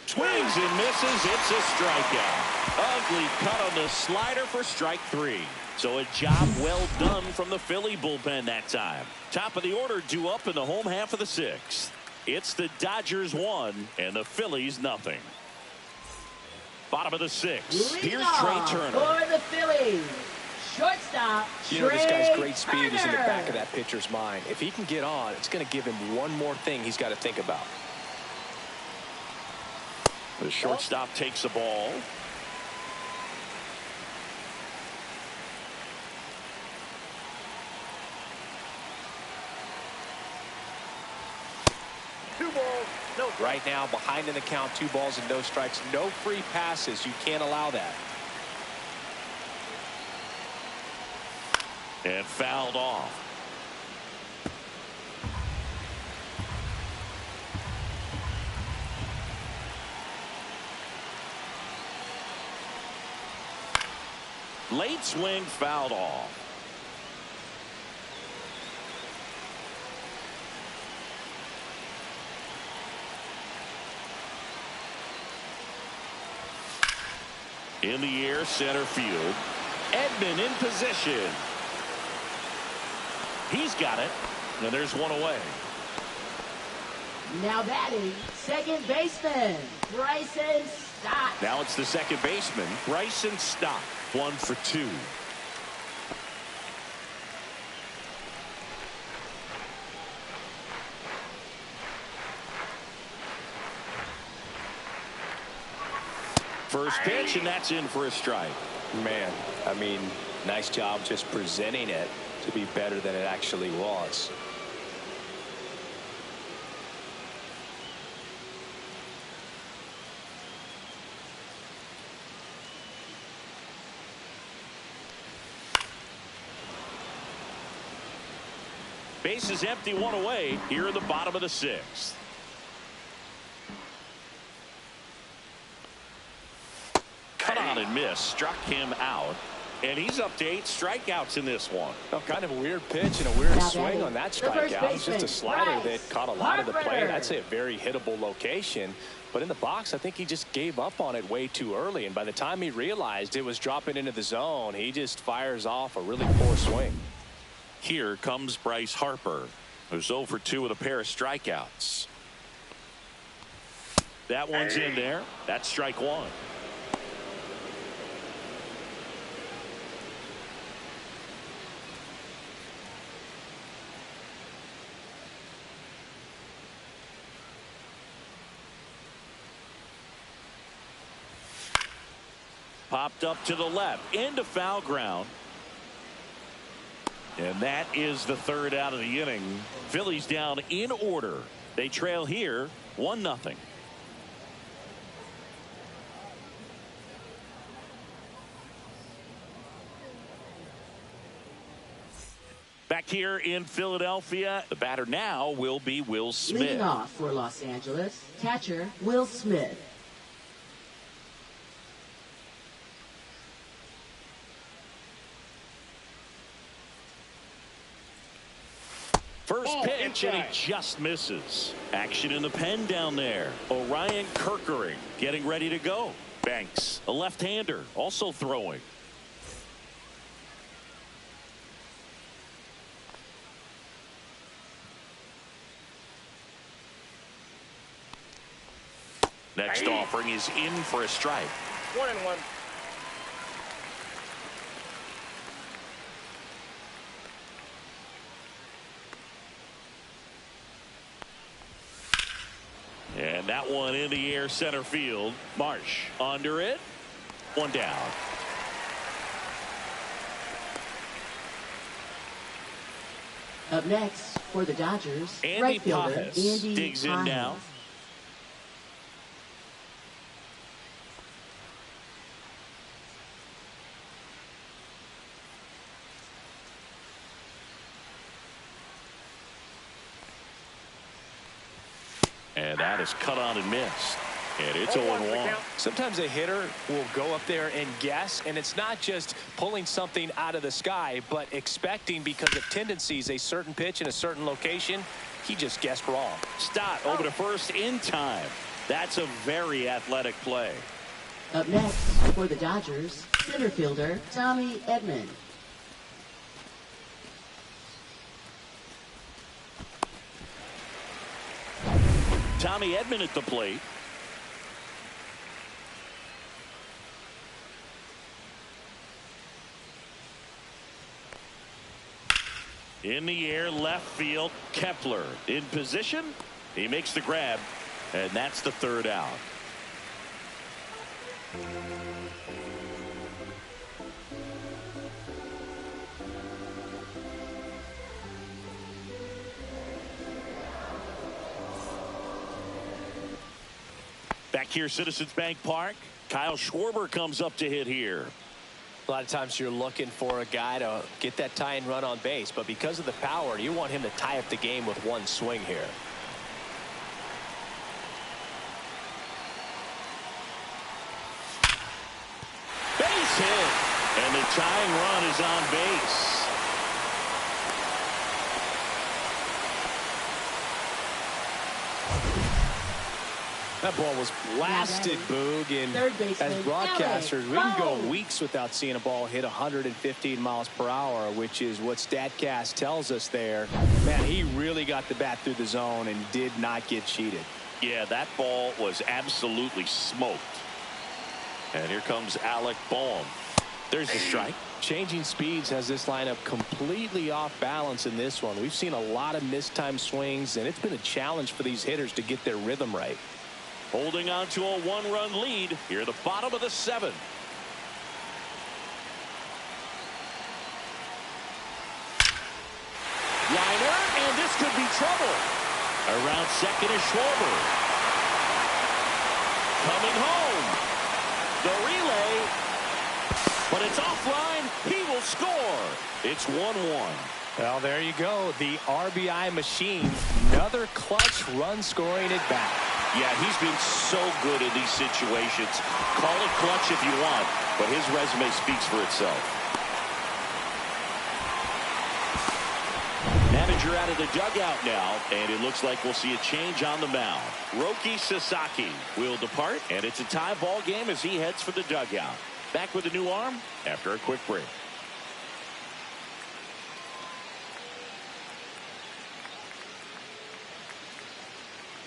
Swings and misses. It's a strikeout. Ugly cut on the slider for strike 3. So a job well done from the Philly bullpen that time. Top of the order due up in the home half of the 6th. It's the Dodgers 1 and the Phillies nothing. Bottom of the 6th. Here's Trey Turner. For the Phillies. Shortstop. You know, this guy's great speed is in the back of that pitcher's mind. If he can get on, it's going to give him one more thing he's got to think about. The shortstop takes the ball. Right now, behind in the count, 2 balls and no strikes. No free passes. You can't allow that. And fouled off. Late swing, fouled off. In the air, center field. Edman in position. He's got it. And there's one away. Now batting, second baseman, Bryson Stott. Now it's the second baseman, Bryson Stott. 1 for 2. First pitch, and that's in for a strike. Man, I mean, nice job just presenting it to be better than it actually was. Base is empty, one away here in the bottom of the sixth. Cut on and miss, struck him out, and he's up to 8 strikeouts in this one. Oh, kind of a weird pitch and a weird swing on that strikeout. It's just a slider that caught a lot of the plate. I'd say a very hittable location, but in the box, I think he just gave up on it way too early, and by the time he realized it was dropping into the zone, he just fires off a really poor swing. Here comes Bryce Harper, who's 0 for 2 with a pair of strikeouts. That one's in there. That's strike one. Popped up to the left into foul ground. And that is the third out of the inning. Phillies down in order. They trail here 1-0. Back here in Philadelphia, the batter now will be Will Smith. Leading off for Los Angeles, catcher Will Smith. First pitch, and he just misses. Action in the pen down there. Orion Kerkering getting ready to go. Banks, a left-hander, also throwing. Next offering is in for a strike. 1-1. And that one in the air center field. Marsh under it. One down. Up next for the Dodgers, Andy right fielder Pajas Andy digs in Pajas. now. And that is cut on and missed. And it's 0-1. Sometimes a hitter will go up there and guess, and it's not just pulling something out of the sky, but expecting because of tendencies a certain pitch in a certain location. He just guessed wrong. Stott over to first in time. That's a very athletic play. Up next for the Dodgers, center fielder Tommy Edman. Tommy Edman at the plate. In the air, left field, Kepler in position. He makes the grab, and that's the third out. Back here, Citizens Bank Park. Kyle Schwarber comes up to hit here. A lot of times you're looking for a guy to get that tying run on base, but because of the power, you want him to tie up the game with one swing here. Base hit, and the tying run is on base. That ball was blasted, Boog, and as broadcasters, we can go weeks without seeing a ball hit 115 miles per hour, which is what StatCast tells us there. Man, he really got the bat through the zone and did not get cheated. Yeah, that ball was absolutely smoked. And here comes Alec Boehm. There's the strike. Changing speeds has this lineup completely off balance in this one. We've seen a lot of mistimed swings, and it's been a challenge for these hitters to get their rhythm right. Holding on to a one-run lead here at the bottom of the 7th. Liner, and this could be trouble. Around second is Schwarber. Coming home. The relay. But it's offline. He will score. It's 1-1. Well, there you go. The RBI machine. Another clutch run scoring at bat. Yeah, he's been so good in these situations. Call it clutch if you want, but his resume speaks for itself. Manager out of the dugout now, and it looks like we'll see a change on the mound. Roki Sasaki will depart, and it's a tie ball game as he heads for the dugout. Back with a new arm after a quick break.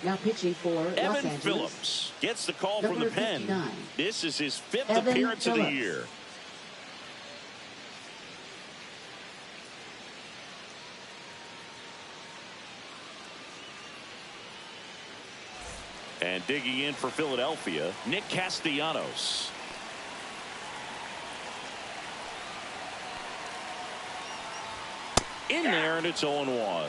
Now pitching for Los Evan Angeles. Phillips gets the call from the pen. 59. This is his 5th Evan appearance of the Phillips. year. And digging in for Philadelphia, Nick Castellanos. In there, and it's 0-1.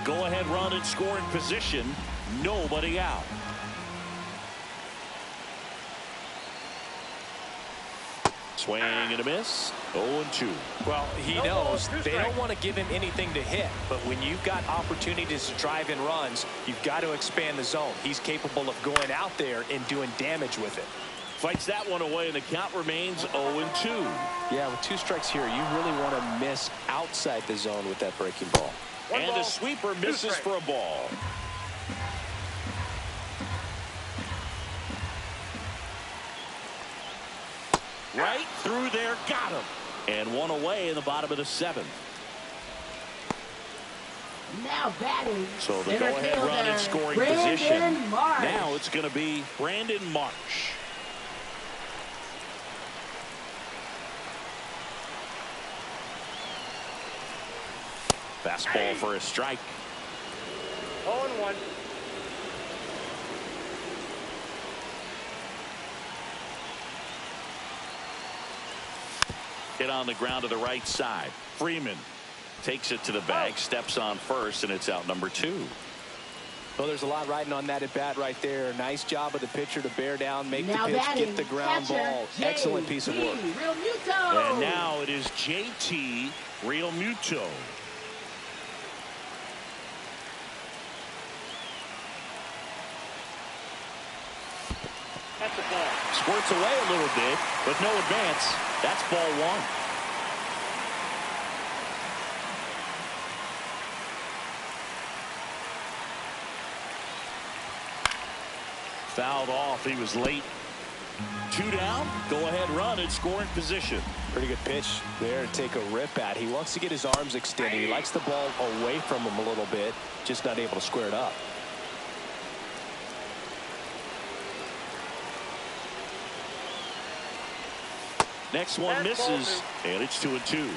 Go ahead run and scoring position. Nobody out. Swing and a miss. 0-2. Well, he knows they don't want to give him anything to hit, but when you've got opportunities to drive in runs, you've got to expand the zone. He's capable of going out there and doing damage with it. Fights that one away, and the count remains 0-2. Yeah, with 2 strikes here, you really want to miss outside the zone with that breaking ball. And the sweeper misses for a ball. Right through there, got him. And one away in the bottom of the 7th. Now batting. So the go-ahead run in scoring Brandon position. Marsh. Now it's going to be Brandon Marsh. Fastball for a strike. 0-1. Hit on the ground to the right side. Freeman takes it to the bag, steps on first, and it's out number 2. Well, there's a lot riding on that at bat right there. Nice job of the pitcher to bear down, make Now the pitch, batting, get the ground ball. Excellent piece of work. Real Muto. And now it is JT Realmuto. That's a ball. Squirts away a little bit, but no advance. That's ball 1. Fouled off. He was late. 2 down. Go ahead run and scoring position. Pretty good pitch there to take a rip at. He wants to get his arms extended. He likes the ball away from him a little bit, just not able to square it up. Next one misses, and it's 2-2.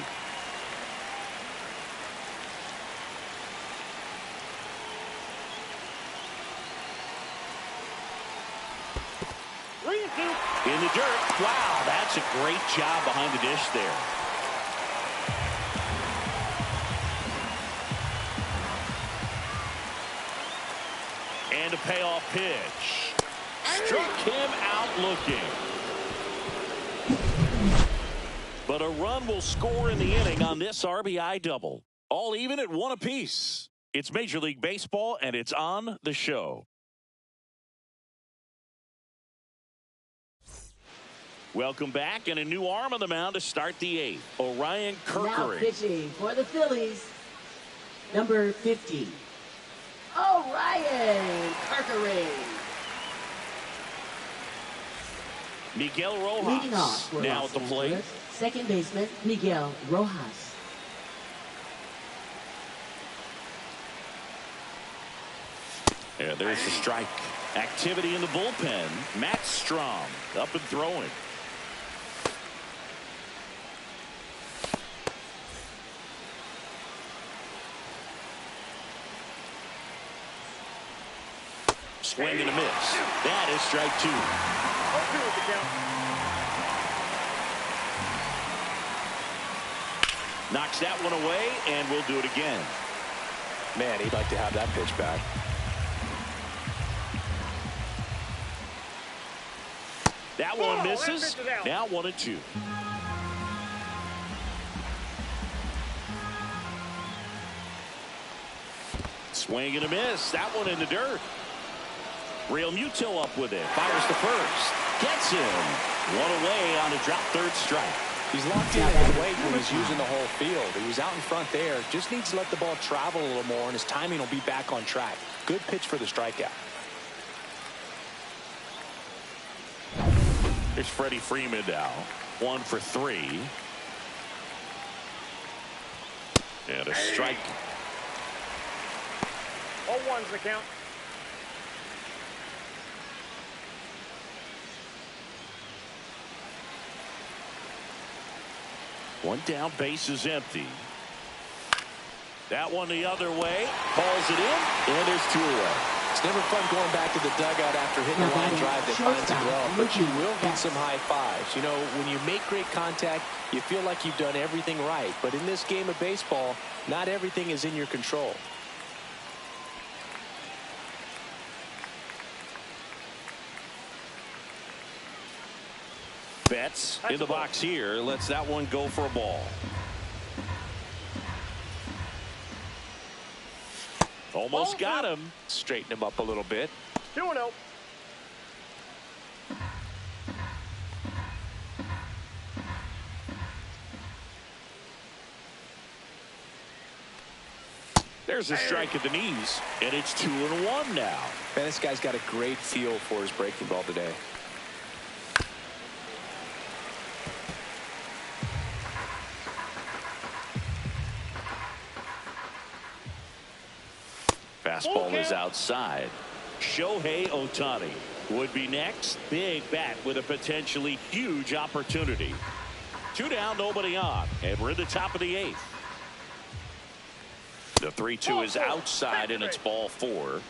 In the dirt. Wow, that's a great job behind the dish there. And a payoff pitch. Struck him out looking. But a run will score in the inning on this RBI double. All even at 1 apiece. It's Major League Baseball, and it's on the show. Welcome back, and a new arm on the mound to start the 8th. Orion Now Kirkering. pitching for the Phillies. Number 50. Orion Kirkering. Miguel Leading off Rojas for now Los at the plate. Angeles, second baseman Miguel Rojas. And there's the strike. Activity in the bullpen. Matt Strom up and throwing. Swing and a miss. That is strike 2. 0-2 with the count. Knocks that one away, and we'll do it again. Man, he'd like to have that pitch back. That one misses. Now 1-2. Swing and a miss. That one in the dirt. Real Muto up with it. Fires the first. Gets him. One away on a drop third strike. He's locked in at the plate when he's using the whole field. He was out in front there. Just needs to let the ball travel a little more, and his timing will be back on track. Good pitch for the strikeout. Here's Freddie Freeman now. 1 for 3. And a strike. 0-1's the count. One down, base is empty. That one the other way. Calls it in, and there's 2 away. It's never fun going back to the dugout after hitting a line drive that finds a glove, but you will get some high fives. You know, when you make great contact, you feel like you've done everything right. But in this game of baseball, not everything is in your control. Betts in the box here. Lets that one go for a ball. Almost got him. Straighten him up a little bit. 2-0. There's a strike at the knees, and it's 2-1 now. Man, this guy's got a great feel for his breaking ball today. Fastball is outside. Shohei Ohtani would be next. Big bat with a potentially huge opportunity. 2 down, nobody on, and we're in the top of the 8th. The 3-2 is outside, and it's ball 4.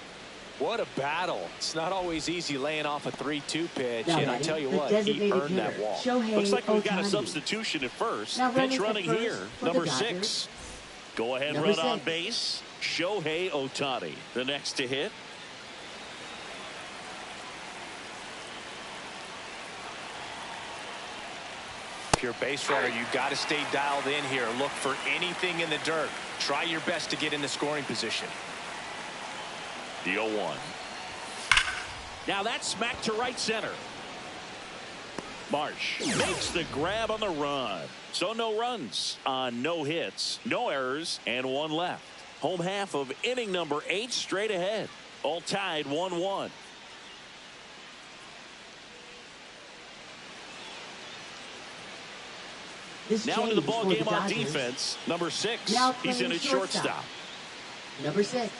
What a battle. It's not always easy laying off a 3-2 pitch, and I tell you what, he earned that walk. Looks like we've got a substitution at first. Pitch running here, number 6. Go ahead, run on base. Shohei Ohtani, the next to hit. If you're a base runner, you got to stay dialed in here. Look for anything in the dirt. Try your best to get in the scoring position. The 0-1. Now that's smacked to right center. Marsh makes the grab on the run. So no runs on no hits, no errors, and 1 left. Home half of inning number 8 straight ahead. All tied 1-1. Now into the ball game on defense. Number 6. He's in at shortstop. Number 6.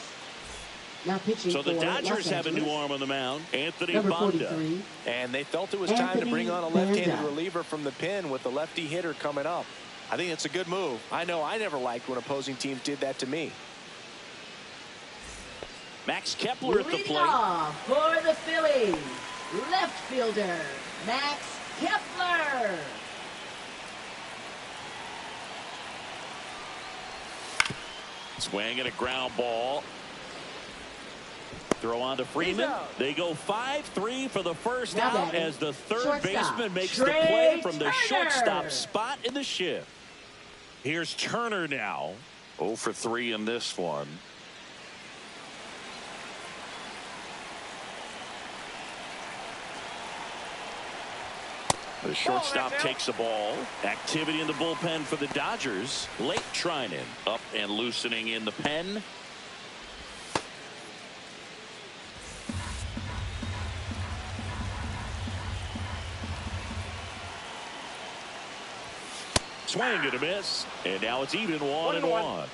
Now pitching. So the Dodgers have a new arm on the mound, Anthony Number Banda. 43. And they felt it was time to bring on a left-handed reliever from the pen with the lefty hitter coming up. I think it's a good move. I know I never liked when opposing teams did that to me. Max Kepler at the Leading plate. off for the Phillies, left fielder Max Kepler. Swing and a ground ball. Throw on to Freeman. They go 5-3 for the first out as the third baseman makes the play from the shortstop spot in the shift. Here's Turner now. 0 for 3 in this one. The shortstop takes the ball. Activity in the bullpen for the Dodgers. Late Trinan up and loosening in the pen. Swing and a miss. And now it's even 1-1.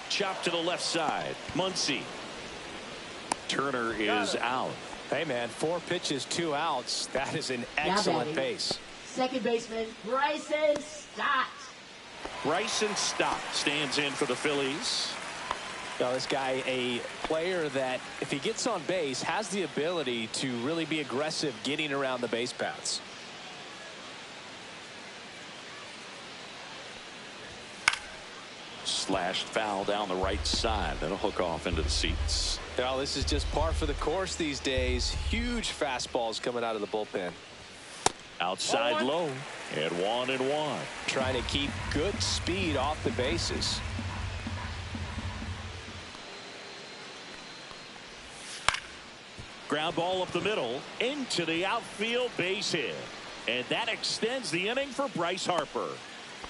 Chop to the left side. Muncy. Turner is out. Hey, man, 4 pitches, 2 outs. That is an excellent pace. Second baseman Bryson Stott. Bryson Stott stands in for the Phillies. Now, this guy, a player that, if he gets on base, has the ability to really be aggressive getting around the base paths. Slashed foul down the right side. That'll hook off into the seats. Now, this is just par for the course these days. Huge fastballs coming out of the bullpen. Outside low. And 1-1. Trying to keep good speed off the bases. Ground ball up the middle into the outfield base hit. And that extends the inning for Bryce Harper.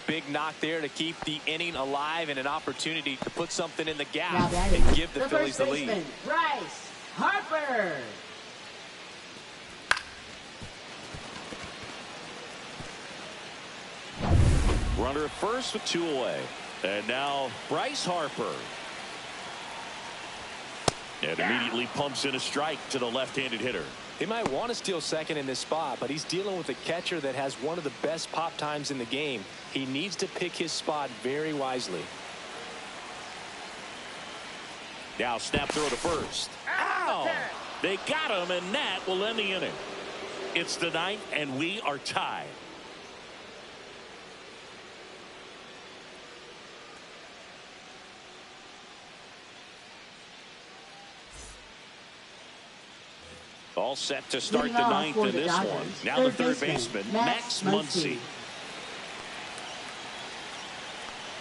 Big knock there to keep the inning alive and an opportunity to put something in the gap and give the Phillies the lead. Bryce Harper. Runner at first with 2 away. And now Bryce Harper. And immediately pumps in a strike to the left-handed hitter. He might want to steal second in this spot, but he's dealing with a catcher that has one of the best pop times in the game. He needs to pick his spot very wisely. Now snap throw to first. Ow! They got him, and that will end the inning. It's the 9th, and we are tied. All set to start the 9th in this one. Now the third baseman, Max Muncy.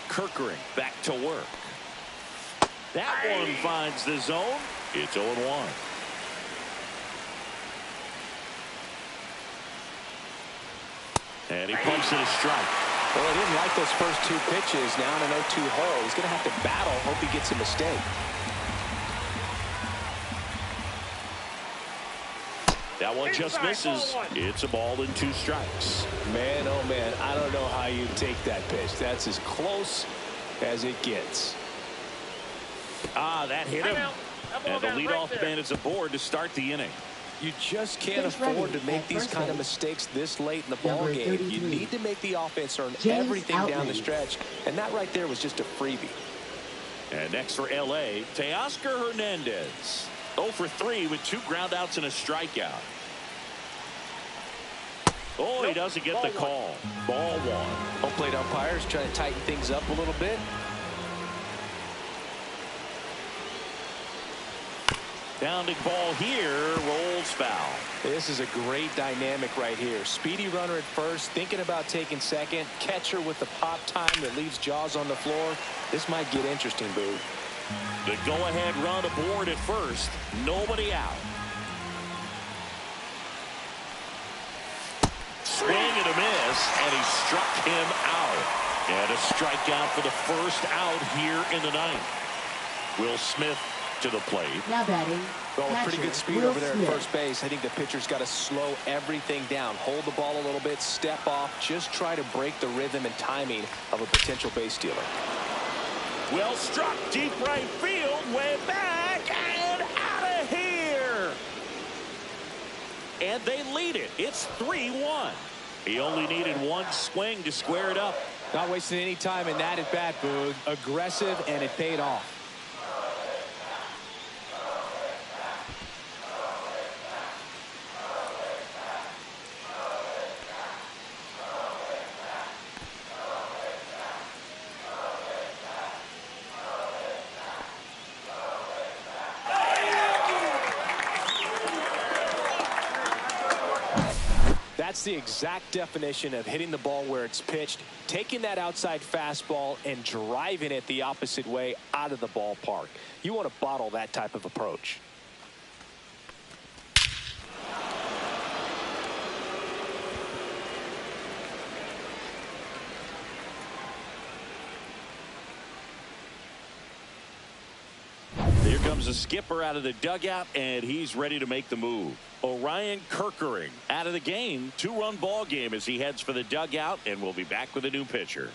Kirkering back to work. That one finds the zone. It's 0-1. And he pumps in a strike. Well, he didn't like those first 2 pitches. Now in an 0-2 hole. He's going to have to battle. Hope he gets a mistake. That one just misses. It's a ball and 2 strikes. Man, oh man, I don't know how you take that pitch. That's as close as it gets. Ah, that hit him. And the leadoff man is aboard to start the inning. You just can't afford to make these kind of mistakes this late in the ball game. You need to make the offense earn everything down the stretch. And that right there was just a freebie. And next for L.A., Teoscar Hernandez. 0 for 3 with 2 groundouts and a strikeout. Oh, he doesn't get the call. Ball 1. Home plate umpires trying to tighten things up a little bit. Pounding ball here, rolls foul. This is a great dynamic right here. Speedy runner at first, thinking about taking second. Catcher with the pop time that leaves Jaws on the floor. This might get interesting, Boo. The go-ahead run aboard at first. Nobody out. Swing and a miss, and he struck him out. And a strikeout for the first out here in the 9th. Will Smith to the plate. Now batting. Well, with pretty good speed over there at first base. I think the pitcher's got to slow everything down. Hold the ball a little bit, step off, just try to break the rhythm and timing of a potential base stealer. Well struck, deep right field, way back, and out of here. And they lead it. It's 3-1. He only needed 1 swing to square it up. Not wasting any time in that at bat, Boog. Aggressive, and it paid off. That's the exact definition of hitting the ball where it's pitched, taking that outside fastball and driving it the opposite way out of the ballpark. You want to bottle that type of approach. Here comes the skipper out of the dugout, and he's ready to make the move. Orion Kirkering out of the game. 2-run ball game as he heads for the dugout, and we'll be back with a new pitcher.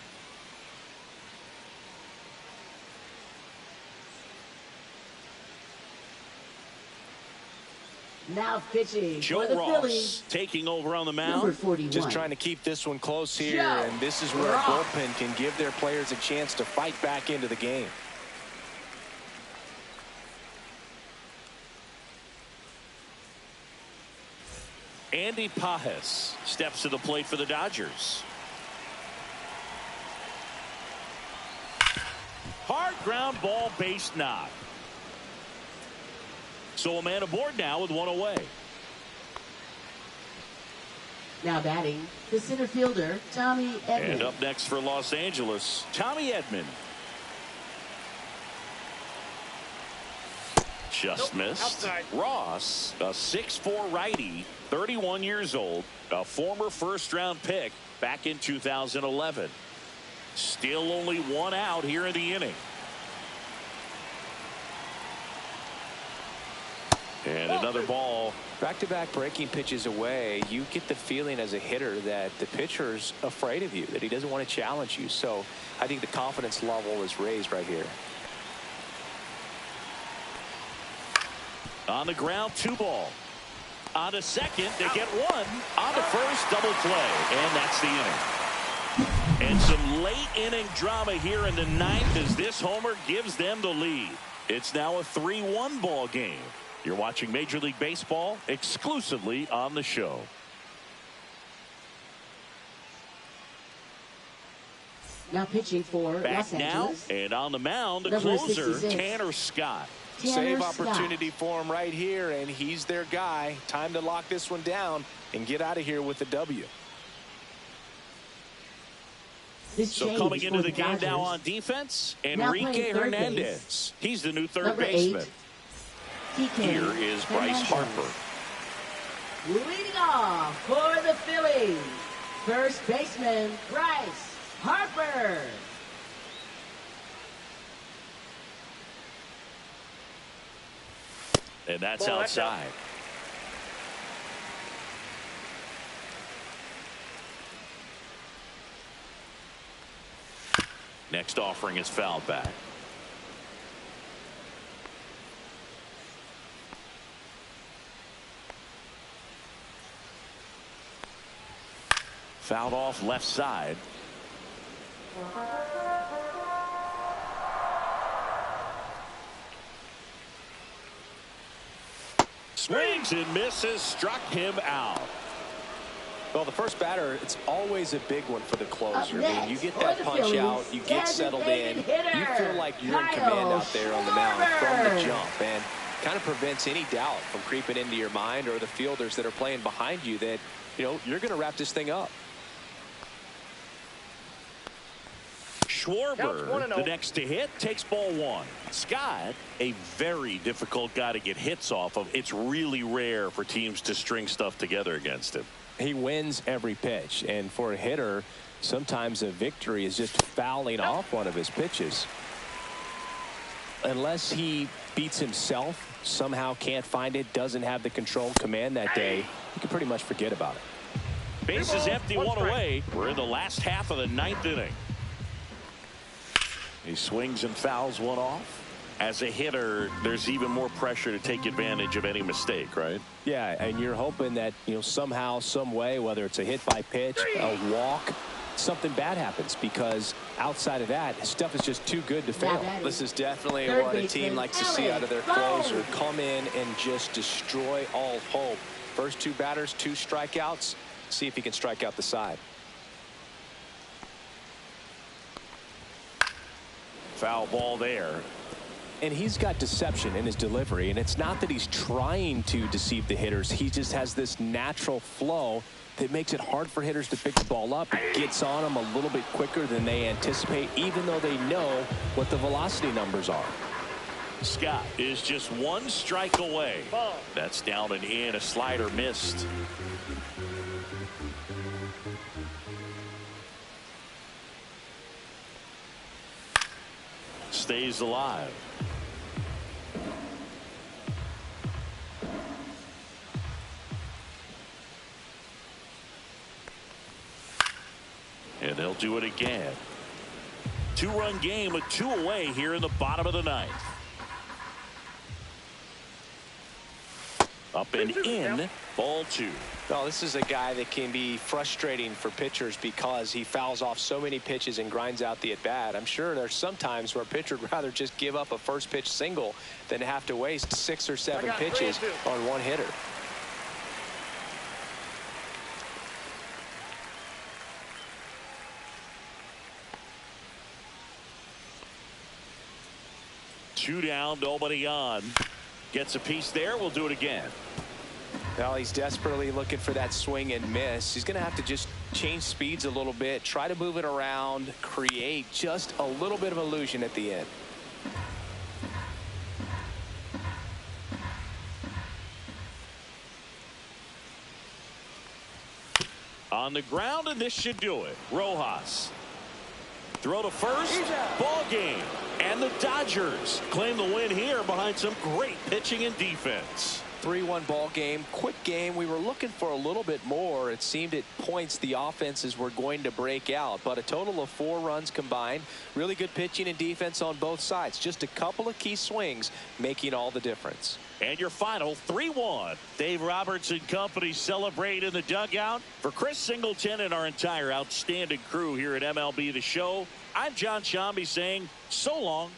Now pitching Joe for the Ross Phillies, taking over on the number mound. 41. Just trying to keep this one close here, Joe and this is where a Ross. bullpen can give their players a chance to fight back into the game. Andy Pajes steps to the plate for the Dodgers. Hard ground ball, base knock. So a man aboard now with one away. Now batting, the center fielder, Tommy Edman. And up next for Los Angeles, Tommy Edman. Just missed. Outside. Ross, a 6'4" righty, 31 years old, a former first-round pick back in 2011. Still only one out here in the inning. And another ball. Back-to-back breaking pitches away, you get the feeling as a hitter that the pitcher's afraid of you, that he doesn't want to challenge you. So I think the confidence level is raised right here. On the ground, 2 ball. On to second, they get 1. On to first, double play, and that's the inning. And some late inning drama here in the 9th as this homer gives them the lead. It's now a 3-1 ball game. You're watching Major League Baseball exclusively on the show. Now pitching for Back Los now, Angeles, and on the mound, the number closer, 66. Tanner Scott. Tanner Save Scott. opportunity for him right here, and he's their guy. Time to lock this one down and get out of here with the W. This So change coming for into the game Dodgers. now on defense, Now Enrique playing third Hernandez. base. He's the new third Number baseman. 8, TK Here is Bryce Hernandez. Harper. Leading off for the Phillies, first baseman Bryce Harper. And that's Ball, that's out. outside. Next offering is fouled back. Fouled off left side. Swings and misses, struck him out. Well, the first batter, it's always a big one for the closer. I mean, you get for that the punch Phillies, out, you get settled in, designated you hitter, feel like you're in Kyle command out there on the mound from the Schwarber. jump, and kind of prevents any doubt from creeping into your mind or the fielders that are playing behind you that, you know, you're going to wrap this thing up. Counts Schwarber, 1-0. the next to hit, takes ball 1. Scott, a very difficult guy to get hits off of. It's really rare for teams to string stuff together against him. He wins every pitch, and for a hitter, sometimes a victory is just fouling off one of his pitches. Unless he beats himself, somehow can't find it, doesn't have the control command that day, you can pretty much forget about it. Base is empty, 1 strike. away. We're in the last half of the 9th inning. He swings and fouls one off. As a hitter, there's even more pressure to take advantage of any mistake, right? Yeah, and you're hoping that, you know, somehow, some way, whether it's a hit by pitch, a walk, something bad happens, because outside of that, stuff is just too good to fail. This is definitely Third what a baseman, team likes to see out of their Alex closer. Bone. Come in and just destroy all hope. First 2 batters, 2 strikeouts. See if he can strike out the side. Foul ball there. And he's got deception in his delivery, and it's not that he's trying to deceive the hitters. He just has this natural flow that makes it hard for hitters to pick the ball up. It gets on them a little bit quicker than they anticipate, even though they know what the velocity numbers are. Scott is just 1 strike away. Ball. That's down and in. A slider missed. Stays alive. And they'll do it again. 2-run game with 2 away here in the bottom of the 9th. Up and in. Ball 2. Well, this is a guy that can be frustrating for pitchers because he fouls off so many pitches and grinds out the at-bat. I'm sure there's some times where a pitcher would rather just give up a first pitch single than have to waste 6 or 7 pitches on one hitter. Two down, nobody on. Gets a piece there. We'll do it again. Well, he's desperately looking for that swing and miss. He's going to have to just change speeds a little bit, try to move it around, create just a little bit of illusion at the end. On the ground, and this should do it. Rojas. Throw to first. Ball game. And the Dodgers claim the win here behind some great pitching and defense. 3-1 ball game, quick game. We were looking for a little bit more. It seemed at points the offenses were going to break out, but a total of 4 runs combined. Really good pitching and defense on both sides. Just a couple of key swings making all the difference. And your final 3-1. Dave Roberts and company celebrate in the dugout. For Chris Singleton and our entire outstanding crew here at MLB The Show, I'm John Shambi saying so long.